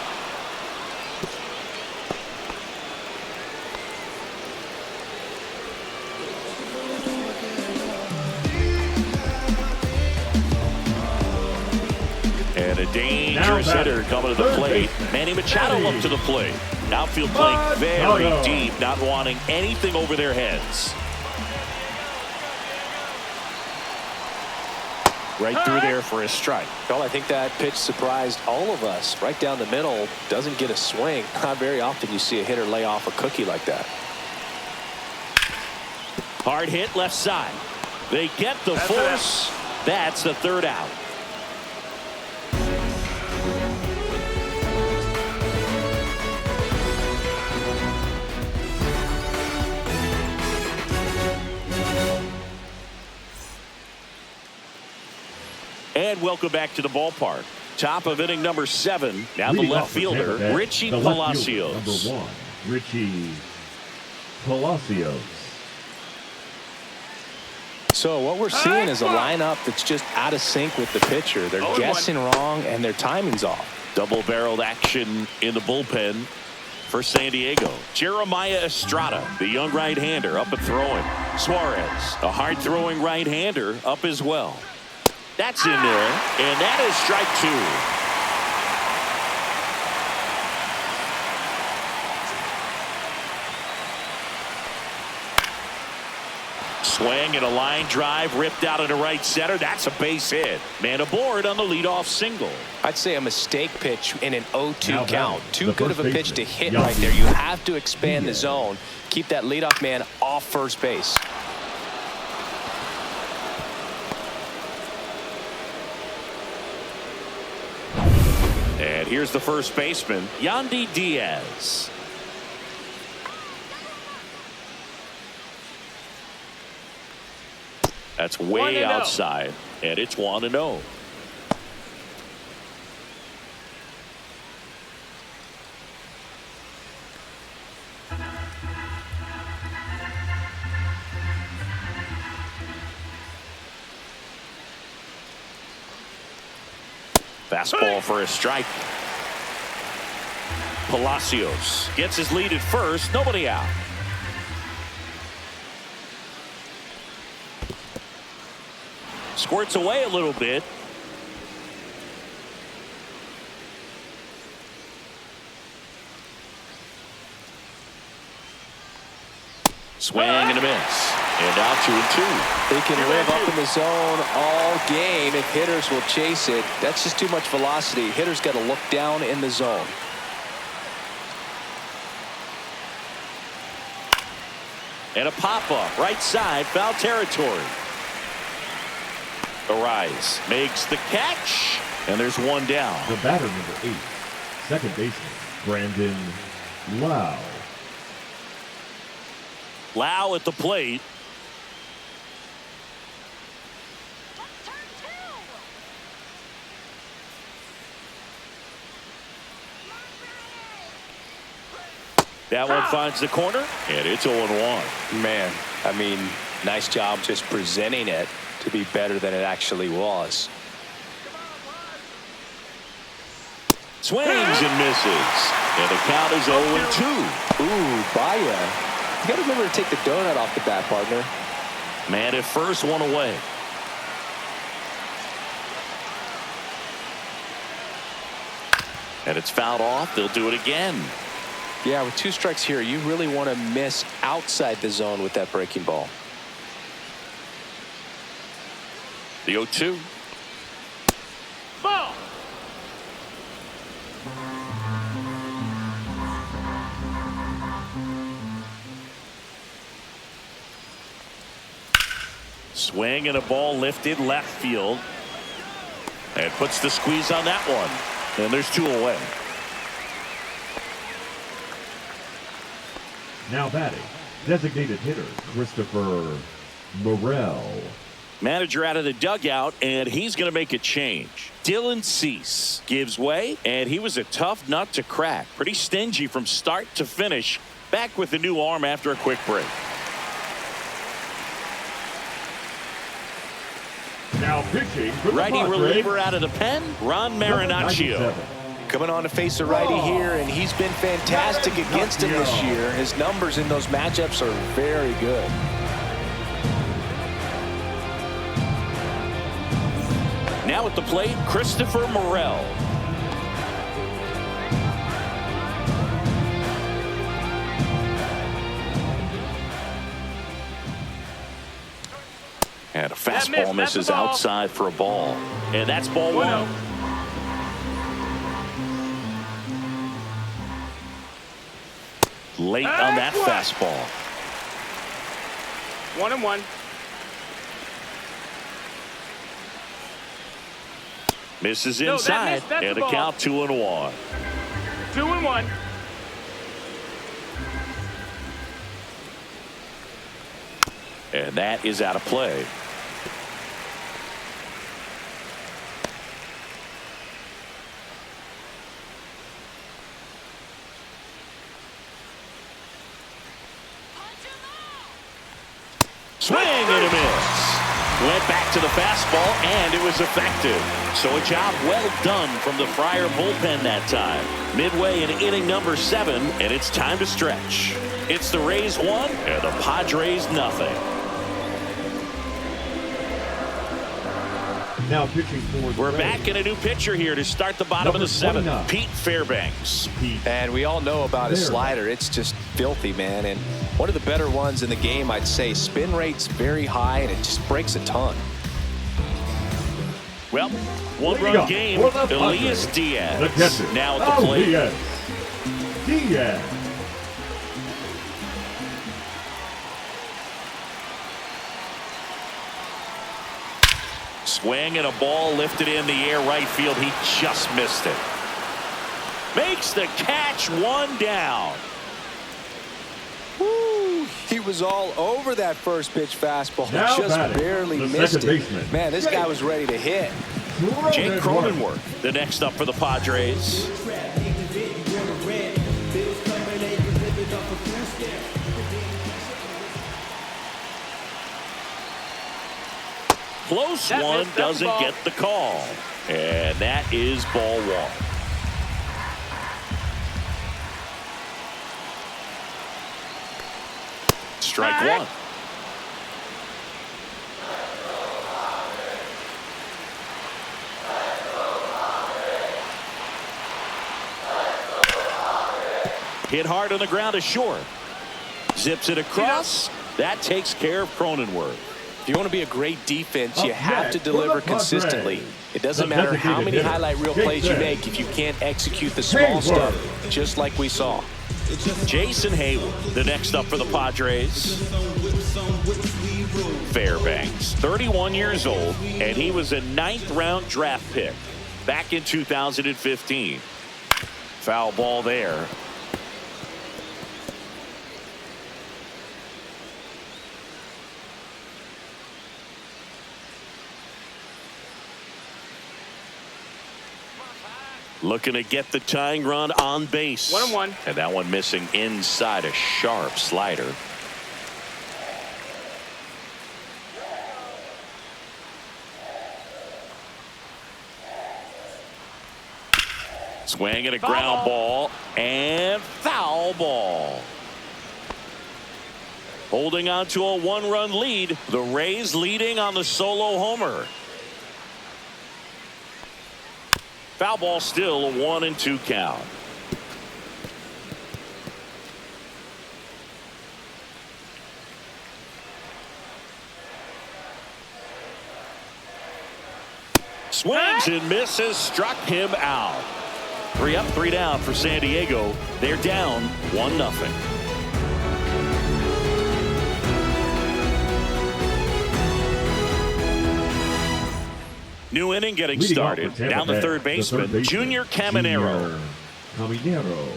And a dangerous hitter coming to the plate. Manny Machado up to the plate. Outfield playing very deep, not wanting anything over their heads. Right through there for a strike. Well, I think that pitch surprised all of us. Right down the middle, doesn't get a swing. Not very often you see a hitter lay off a cookie like that. Hard hit left side. They get the force. That's the 3rd out. And welcome back to the ballpark. Top of inning number 7. Now the left fielder, Richie Palacios. Number 1, Richie Palacios. So what we're seeing is a lineup that's just out of sync with the pitcher. They're guessing wrong and their timing's off. Double-barreled action in the bullpen for San Diego. Jeremiah Estrada, the young right-hander, up and throwing. Suarez, a hard-throwing right-hander, up as well. That's in there, and that is strike 2. Swing and a line drive ripped out into right center. That's a base hit. Man aboard on the leadoff single. I'd say a mistake pitch in an 0-2 count. Too good of a pitch to hit Elly. right there. You have to expand the zone. Keep that leadoff man off first base. And here's the first baseman, Yandy Diaz. That's way outside, and it's 1-0. Fastball for a strike. Palacios gets his lead at first. Nobody out. Squirts away a little bit. Swing and a miss. And now 2-2. They can live up in the zone all game if hitters will chase it. That's just too much velocity. Hitters got to look down in the zone. And a pop-up right side, foul territory. Arise makes the catch, and there's one down. The batter, number 8, second baseman, Brandon Lau. Lau at the plate. That one finds the corner, and it's 0-1. Man, I mean, nice job just presenting it to be better than it actually was. Swings and misses. And the count is 0-2. Ooh, Baya. You got to remember to take the donut off the bat, partner. Man at first, one away. And it's fouled off. They'll do it again. Yeah, with 2 strikes here, you really want to miss outside the zone with that breaking ball. The 0-2. Ball. Swing and a ball lifted left field. And puts the squeeze on that one. And there's 2 away. Now batting, designated hitter, Christopher Morel. Manager out of the dugout, and he's going to make a change. Dylan Cease gives way, and he was a tough nut to crack. Pretty stingy from start to finish. Back with the new arm after a quick break. Now pitching for the Righty Padres, reliever out of the pen, Ron Marinaccio. Coming on to face a righty here, and he's been fantastic against him this year. His numbers in those matchups are very good. Now at the plate, Christopher Morel. And a fastball misses outside for a ball. And that's ball 1. Late on that fastball. 1-1. Misses inside, and the count 2-1. 2-1. And that is out of play. Swing and a miss. Went back to the fastball, and it was effective. So a job well done from the Friar bullpen that time. Midway in inning number 7, and it's time to stretch. It's the Rays 1 and the Padres nothing. Now pitching for We're back in a new pitcher here to start the bottom of the 7th. Pete Fairbanks. And we all know about his slider. It's just filthy, man. And one of the better ones in the game, I'd say. Spin rate's very high, and it just breaks a ton. Well, one-run game. Elias Diaz now at the plate. Diaz. Swing and a ball lifted in the air right field. He just missed it. Makes the catch, 1 down. Woo, he was all over that first pitch fastball. Now just batting, barely the missed second it. baseman. Man, this guy was ready to hit. Jake Cronenworth, the next up for the Padres. Close one, doesn't get the call. And that is ball 1. Strike 1. Hit hard on the ground to short. Zips it across. That takes care of Cronenworth. If you want to be a great defense, you Up have to next, deliver for the Padres, consistently. It doesn't the matter how many designated hitter, highlight reel plays you Jason make if you can't execute the small stuff, just like we saw. Jason Hayward, the next up for the Padres. Fairbanks, 31 years old, and he was a 9th-round draft pick back in 2015. Foul ball there. Looking to get the tying run on base. 1-1. And that one missing inside a sharp slider. Swing and a ground ball. And foul ball. Holding on to a 1-run lead. The Rays leading on the solo homer. Foul ball, still a 1-2 count. Swings and misses, struck him out. 3 up, 3 down for San Diego. They're down 1-0. New inning getting Leading started. off for Tampa Down the Bay, third baseman, Junior Caminero. Caminero.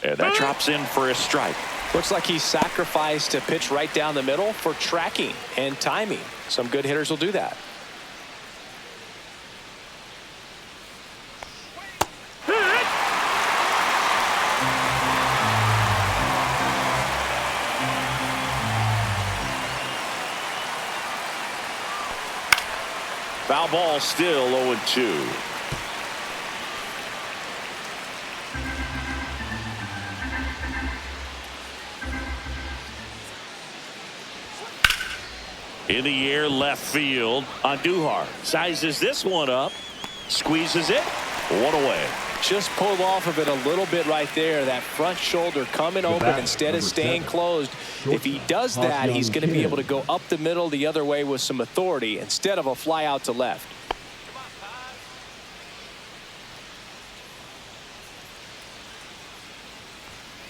And that drops in for a strike. Looks like he sacrificed a pitch right down the middle for tracking and timing. Some good hitters will do that. Foul ball, still 0-2. In the air, left field. Andujar sizes this one up, squeezes it, one away. Just pulled off of it a little bit right there. That front shoulder coming open instead of staying closed. If he does that, he's going to be able to go up the middle the other way with some authority instead of a fly out to left.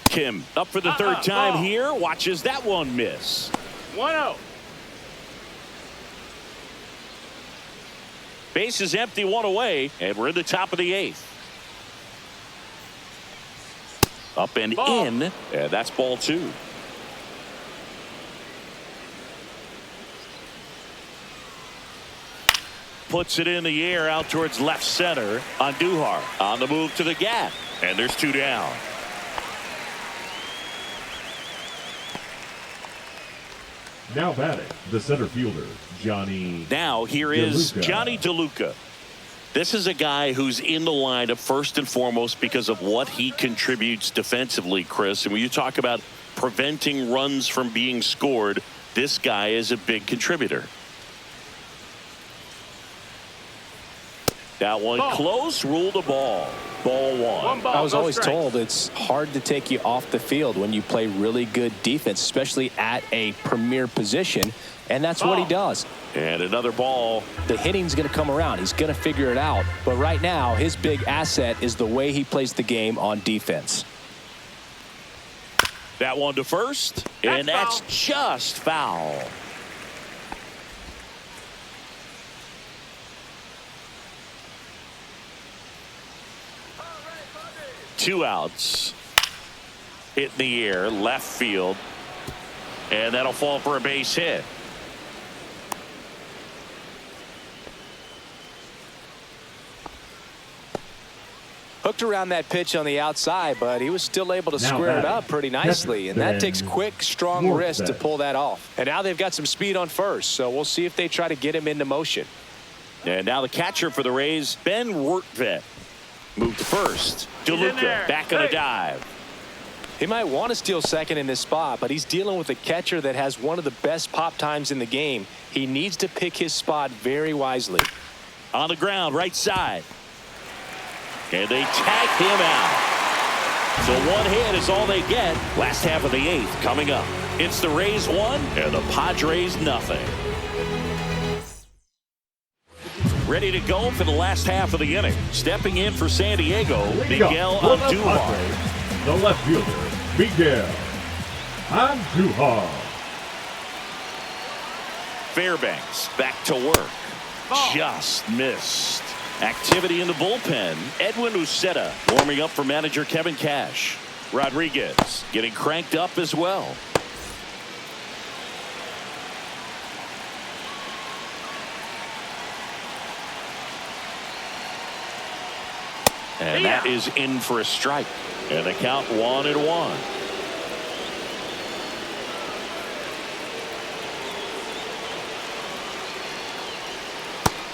Kim up for the third time here. Watches that one miss. 1-0. Base is empty, one away, and we're in the top of the 8th. Up and in, and that's ball 2. Puts it in the air out towards left center. Andujar on the move to the gap, and there's 2 down. Now batting, the center fielder, Johnny. Now here is DeLuca. Johnny DeLuca. This is a guy who's in the lineup first and foremost because of what he contributes defensively, Chris. And when you talk about preventing runs from being scored, this guy is a big contributor. That one close, ruled a ball. Ball 1. I was always told it's hard to take you off the field when you play really good defense, especially at a premier position, and that's what he does. And another ball. The hitting's going to come around. He's going to figure it out. But right now, his big asset is the way he plays the game on defense. That one to first, and that's just foul. Two outs. Hit in the air, left field, and that'll fall for a base hit. Hooked around that pitch on the outside, but he was still able to square it up pretty nicely, and that takes quick, strong wrist to pull that off. And now they've got some speed on first, so we'll see if they try to get him into motion. And now the catcher for the Rays, Ben Wertvet, moved to first. DeLuca back on a dive. He might want to steal second in this spot, but he's dealing with a catcher that has one of the best pop times in the game. He needs to pick his spot very wisely. On the ground, right side. And they tag him out. So one hit is all they get. Last half of the 8th coming up. It's the Rays 1 and the Padres nothing. Ready to go for the last half of the inning. Stepping in for San Diego, Miguel Andujar. The left fielder, Miguel Andujar. Fairbanks back to work. Just missed. Activity in the bullpen. Edwin Uceta warming up for manager Kevin Cash. Rodriguez getting cranked up as well. And that is in for a strike. And the count 1-1.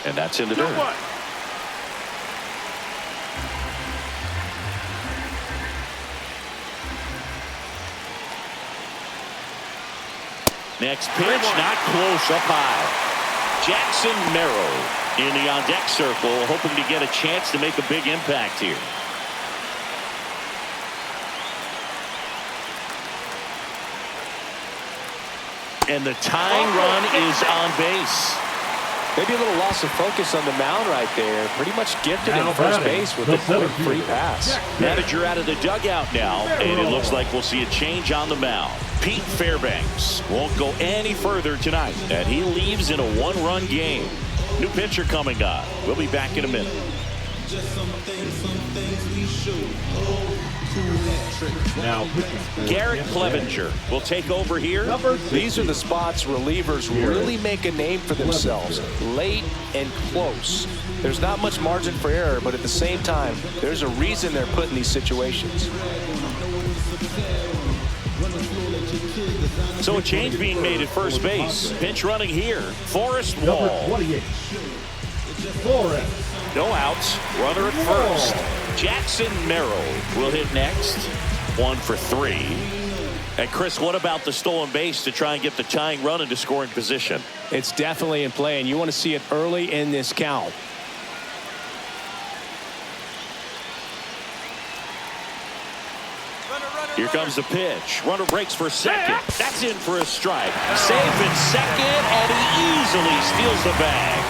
And that's in the dirt. Next pitch, not close, up high. Jackson Merrill in the on-deck circle, hoping to get a chance to make a big impact here. And the tying run is on base. Maybe a little loss of focus on the mound right there. Pretty much gifted in first base with a quick free pass. Manager out of the dugout now, and it looks like we'll see a change on the mound. Pete Fairbanks won't go any further tonight, and he leaves in a 1-run game. New pitcher coming on. We'll be back in a minute. Just some things we show. Cool hat trick. Now, Garrett Clevenger will take over here. These are the spots relievers really make a name for themselves. Late and close. There's not much margin for error, but at the same time, there's a reason they're put in these situations. So a change being made at first base. Pinch running here. Forrest Wall. number 28, Forrest. No outs. Runner at first. Jackson Merrill will hit next. 1 for 3. And Chris, what about the stolen base to try and get the tying run into scoring position? It's definitely in play, and you want to see it early in this count. Here comes the pitch. Runner breaks for second. That's in for a strike. Safe in second, and he easily steals the bag.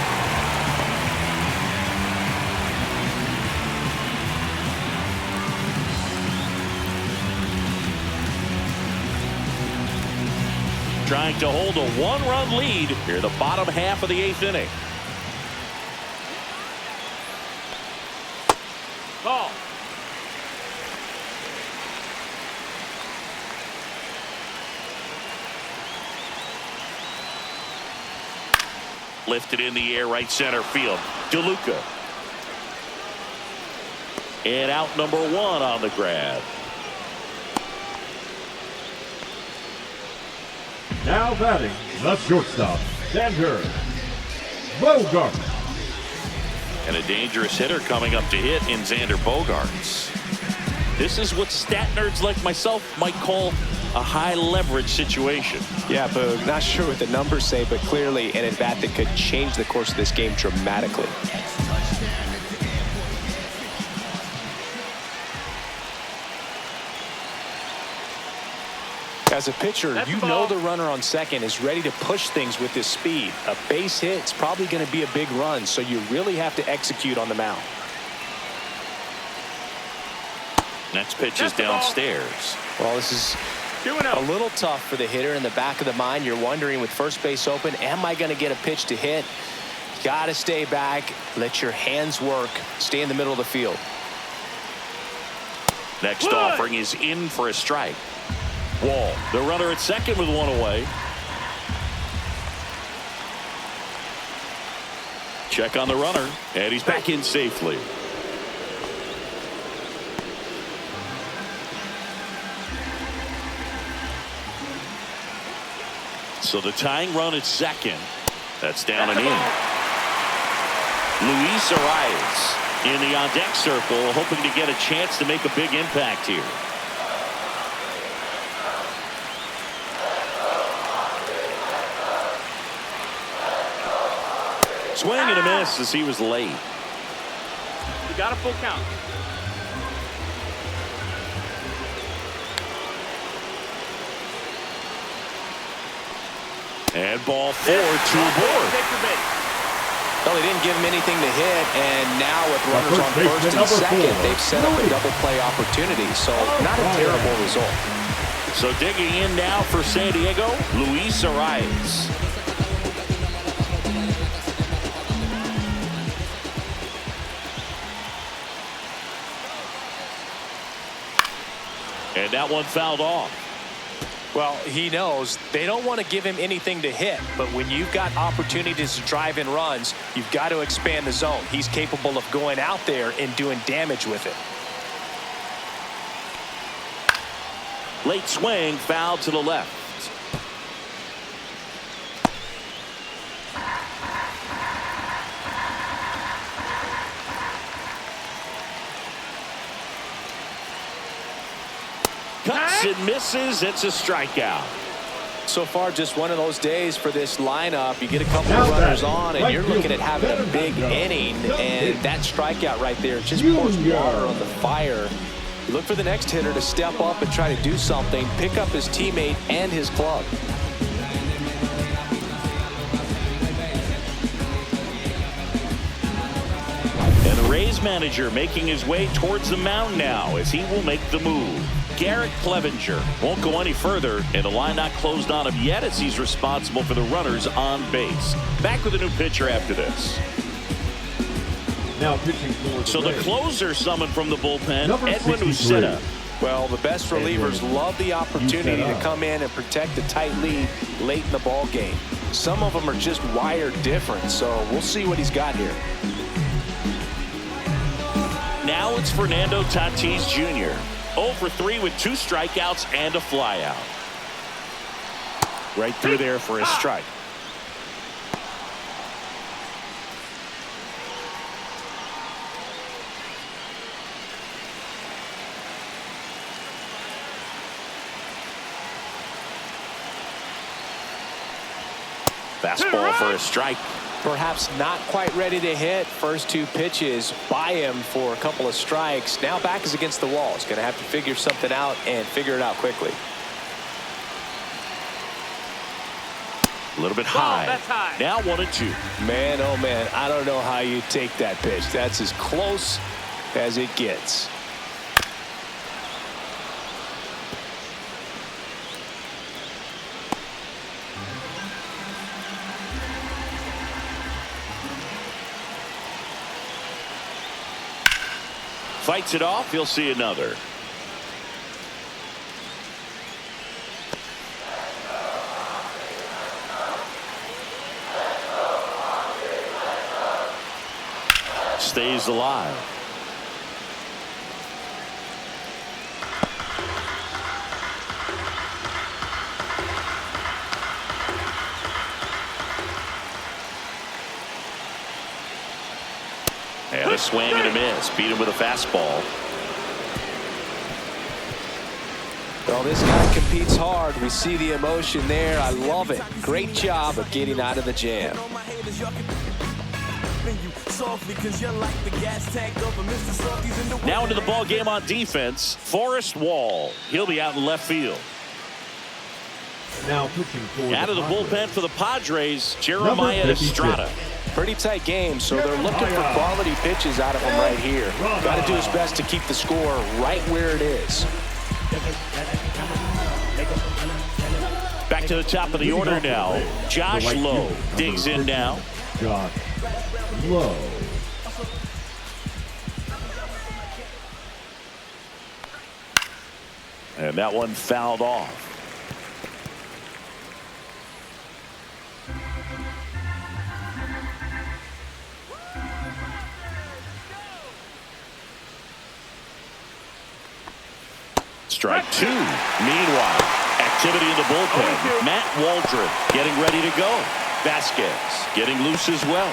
Trying to hold a 1-run lead here the bottom half of the 8th inning. Ball. Lifted in the air, right center field. DeLuca. And out number 1 on the grab. Now batting, the shortstop, Xander Bogaerts. And a dangerous hitter coming up to hit in Xander Bogaerts. This is what stat nerds like myself might call a high leverage situation. Yeah, Boog, not sure what the numbers say, but clearly an at-bat that could change the course of this game dramatically. As a pitcher, you know the runner on second is ready to push things with his speed. A base hit is probably going to be a big run, so you really have to execute on the mound. Next pitch is downstairs. Well, this is a little tough for the hitter. In the back of the mind, you're wondering with first base open, am I going to get a pitch to hit? Got to stay back, let your hands work, stay in the middle of the field. Next offering is in for a strike. Wall, the runner at second with 1 away. Check on the runner, and he's back in safely. So the tying run at second. That's down and in. Luis Arias in the on-deck circle, hoping to get a chance to make a big impact here. Swing and a miss as he was late. You got a full count. And ball 4, 2 aboard. Take your base. Well, they didn't give him anything to hit, and now with runners on first and second, they've set up a double play opportunity. So not a terrible result. So digging in now for San Diego, Luis Arias. And that one fouled off. Well, he knows they don't want to give him anything to hit, but when you've got opportunities to drive in runs, you've got to expand the zone. He's capable of going out there and doing damage with it. Late swing, foul to the left. Cuts and misses. It's a strikeout. So far, just one of those days for this lineup. You get a couple of runners on, and you're looking at having a big inning, and that strikeout right there just pours water on the fire. You look for the next hitter to step up and try to do something, pick up his teammate and his club. And the Rays manager making his way towards the mound now as he will make the move. Garrett Clevenger won't go any further, and the line not closed on him yet as he's responsible for the runners on base. Back with a new pitcher after this. Now pitching for So the closer summoned from the bullpen, Edwin Uceta. Well, the best relievers love the opportunity to come in and protect a tight lead late in the ball game. Some of them are just wired different, so we'll see what he's got here. Now it's Fernando Tatis Jr. 0 for 3 with 2 strikeouts and a flyout. Right through there for a strike. Fastball for a strike. Perhaps not quite ready to hit. First 2 pitches by him for a couple of strikes. Now back is against the wall. He's going to have to figure something out and figure it out quickly. A little bit high. That's high. Now 1-2. Man, oh man, I don't know how you take that pitch. That's as close as it gets. Fights it off. He'll see another. Stays alive. And a swing and a miss. Beat him with a fastball. Well, this guy competes hard. We see the emotion there. I love it. Great job of getting out of the jam. Now into the ball game on defense. Forrest Wall. He'll be out in left field. Now pitching for Out of the bullpen for the Padres, Jeremiah Estrada. Pretty tight game, so they're looking for quality pitches out of him right here. Got to do his best to keep the score right where it is. Back to the top of the order now. Josh Lowe digs in now. Josh Lowe. And that one fouled off. Strike 2. Meanwhile, activity in the bullpen. Matt Waldron getting ready to go. Vasquez getting loose as well.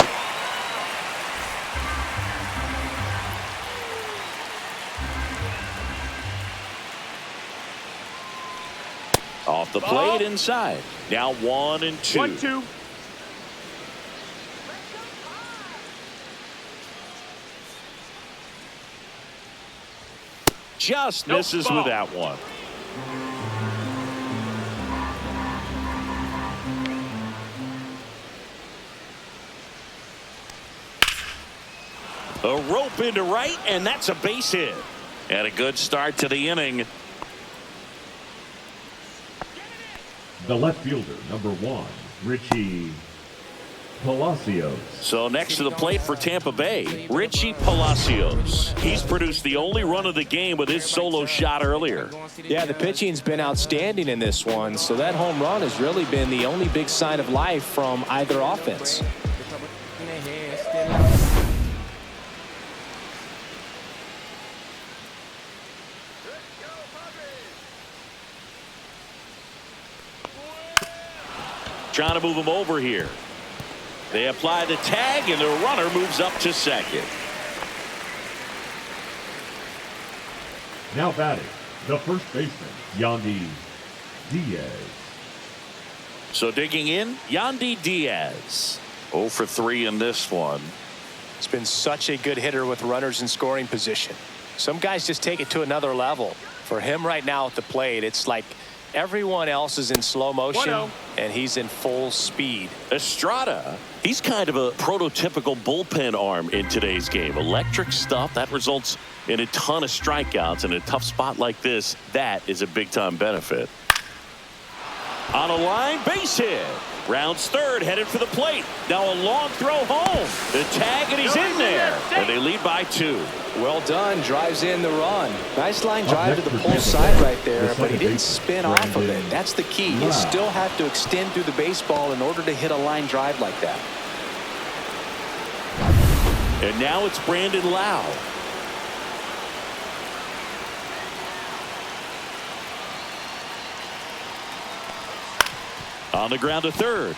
Off the plate inside. Now 1-2. 1-2. Just misses with that one. A rope into right, and that's a base hit. And a good start to the inning. The left fielder, number 1, Richie Palacios. So next to the plate for Tampa Bay, Richie Palacios. He's produced the only run of the game with his solo shot earlier. Yeah, the pitching's been outstanding in this one, so that home run has really been the only big sign of life from either offense. Trying to move him over here. They apply the tag, and the runner moves up to second. Now batting, the first baseman, Yandy Diaz. So digging in, Yandy Diaz. 0 for 3 in this one. It's been such a good hitter with runners in scoring position. Some guys just take it to another level. For him right now at the plate, it's like everyone else is in slow motion, and he's in full speed. Estrada, he's kind of a prototypical bullpen arm in today's game. Electric stuff that results in a ton of strikeouts. In a tough spot like this, that is a big-time benefit. On a line, base hit. Rounds third, headed for the plate. Now a long throw home. The tag, and he's in there. And they lead by 2. Well done, drives in the run. Nice line drive to the pull side right there, but he didn't spin off of it. That's the key. You still have to extend through the baseball in order to hit a line drive like that. And now it's Brandon Lau. On the ground to third.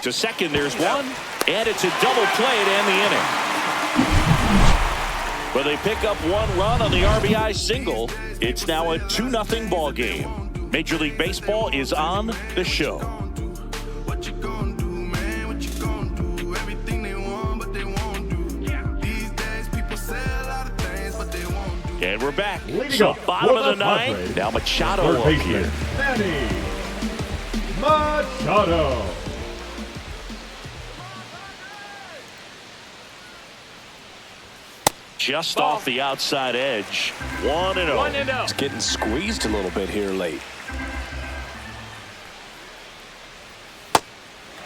To second, there's one. And it's a double play to end the inning. But they pick up 1 run on the RBI single. It's now a 2-0 ball game. Major League Baseball is on the show. What you gonna do, man? What you gonna do? Everything they want, but they won't do. These days, people say a lot of things, but they won't do. And we're back. Leading So up bottom for of the the ninth. Padres, Now Machado third up baseman, here. Manny Machado. Just off the outside edge. 1-0. 1-0. He's getting squeezed a little bit here late.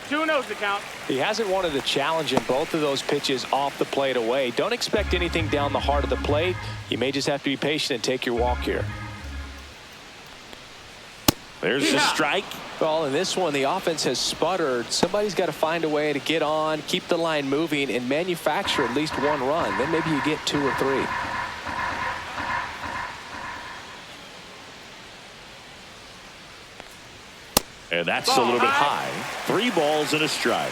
2-0's the count. He hasn't wanted the challenge in both of those pitches off the plate away. Don't expect anything down the heart of the plate. You may just have to be patient and take your walk here. There's the strike. Well, in this one, the offense has sputtered. Somebody's got to find a way to get on, keep the line moving, and manufacture at least 1 run. Then maybe you get 2 or 3. And that's a little bit high. 3 balls and a strike.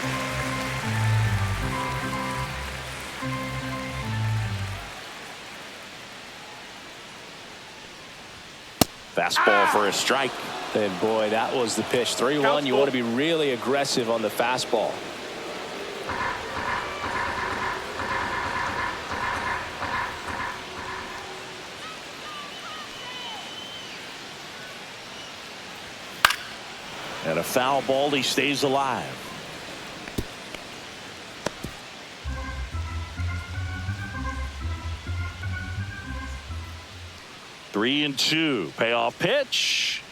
Fastball for a strike. And boy, that was the pitch. 3-1. You want to be really aggressive on the fastball. And a foul ball. He stays alive. Three and 2. Payoff pitch.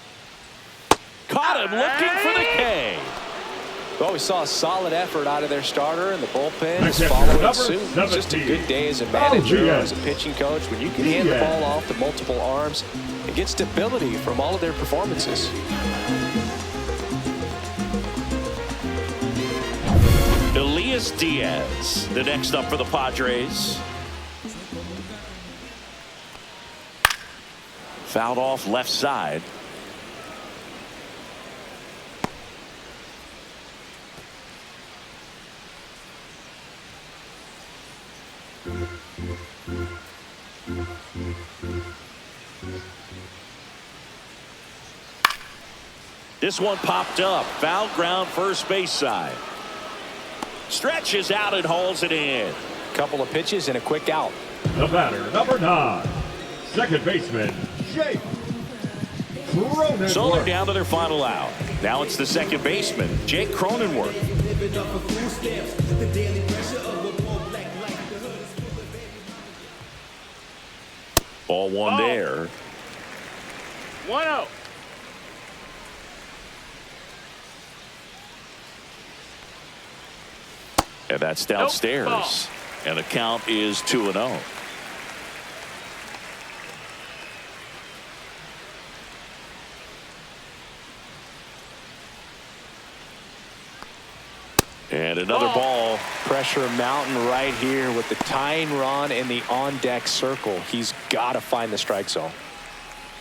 Caught him looking for the K. Well, we saw a solid effort out of their starter, and the bullpen is Number following suit. 17. It's just a good day as a manager, Oh, as a pitching coach, when you can hand the ball off to multiple arms and get stability from all of their performances. Elias Diaz, the next up for the Padres. Fouled off left side. This one popped up. Foul ground, first base side. Stretches out and hauls it in. Couple of pitches and a quick out. The batter, number 9, second baseman, Jake Cronenworth. So they're down to their final out. Now it's the second baseman, Jake Cronenworth. Ball one there. 1-0. And that's downstairs. And the count is 2-0. And another ball. Pressure mountain right here with the tying run in the on-deck circle. He's got to find the strike zone.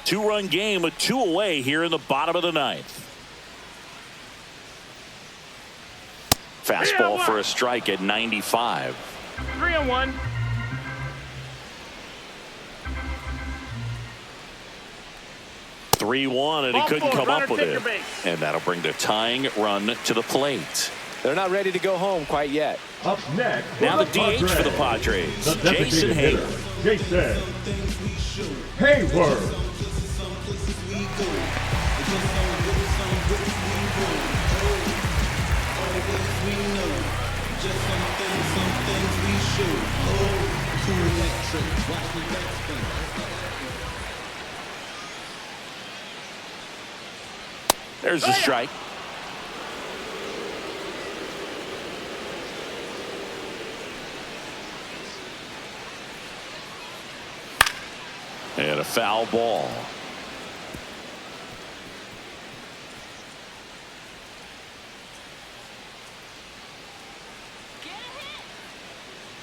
Two-run game with 2 away here in the bottom of the 9th. Fastball for a strike at 95. 3-1. And he couldn't come up with it. Base. And that'll bring the tying run to the plate. They're not ready to go home quite yet. Up next, Now the DH for the Padres, the Jason hitter, Jason Hayward. There's the strike. And a foul ball.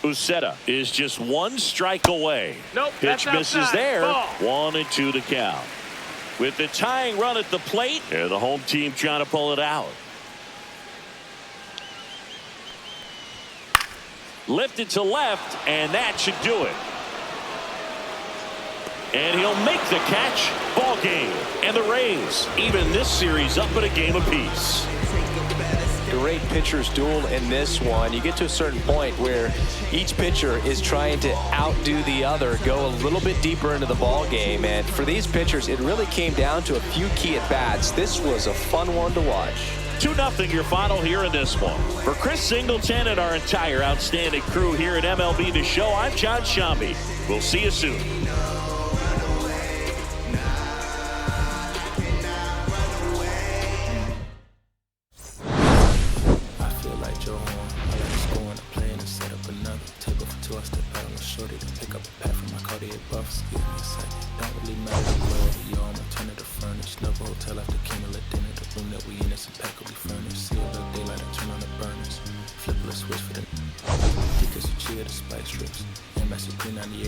Uceta is just 1 strike away. Nope, Pitch that's misses outside. there. Ball. 1-2 to count. With the tying run at the plate, and the home team trying to pull it out. Lifted to left, and that should do it. And he'll make the catch. Ball game. And the Rays even this series up at a game apiece. Great pitchers duel in this one. You get to a certain point where each pitcher is trying to outdo the other, go a little bit deeper into the ball game. And for these pitchers, it really came down to a few key at-bats. This was a fun one to watch. 2-0 your final here in this one. For Chris Singleton and our entire outstanding crew here at MLB The Show, I'm John Shambi. We'll see you soon.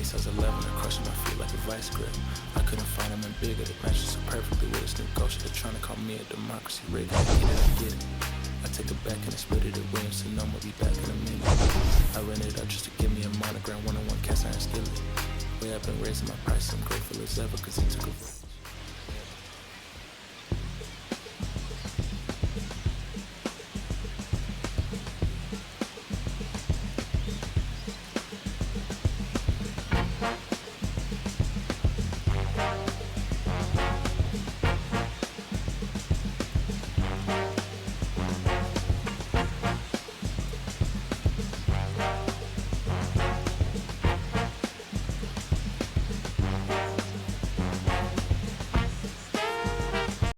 Size 11 and crushing my feet like a vice grip. I couldn't find them in bigger. They match so perfectly with this new culture. They're trying to call me a democracy rig. I get it. I take it back and I split it at Williamson. I'm gonna be back in a minute. I ran it up just to give me a monogram. 1-on-1 cast iron skillet. Way I've been raising my price. I'm grateful as ever because he took a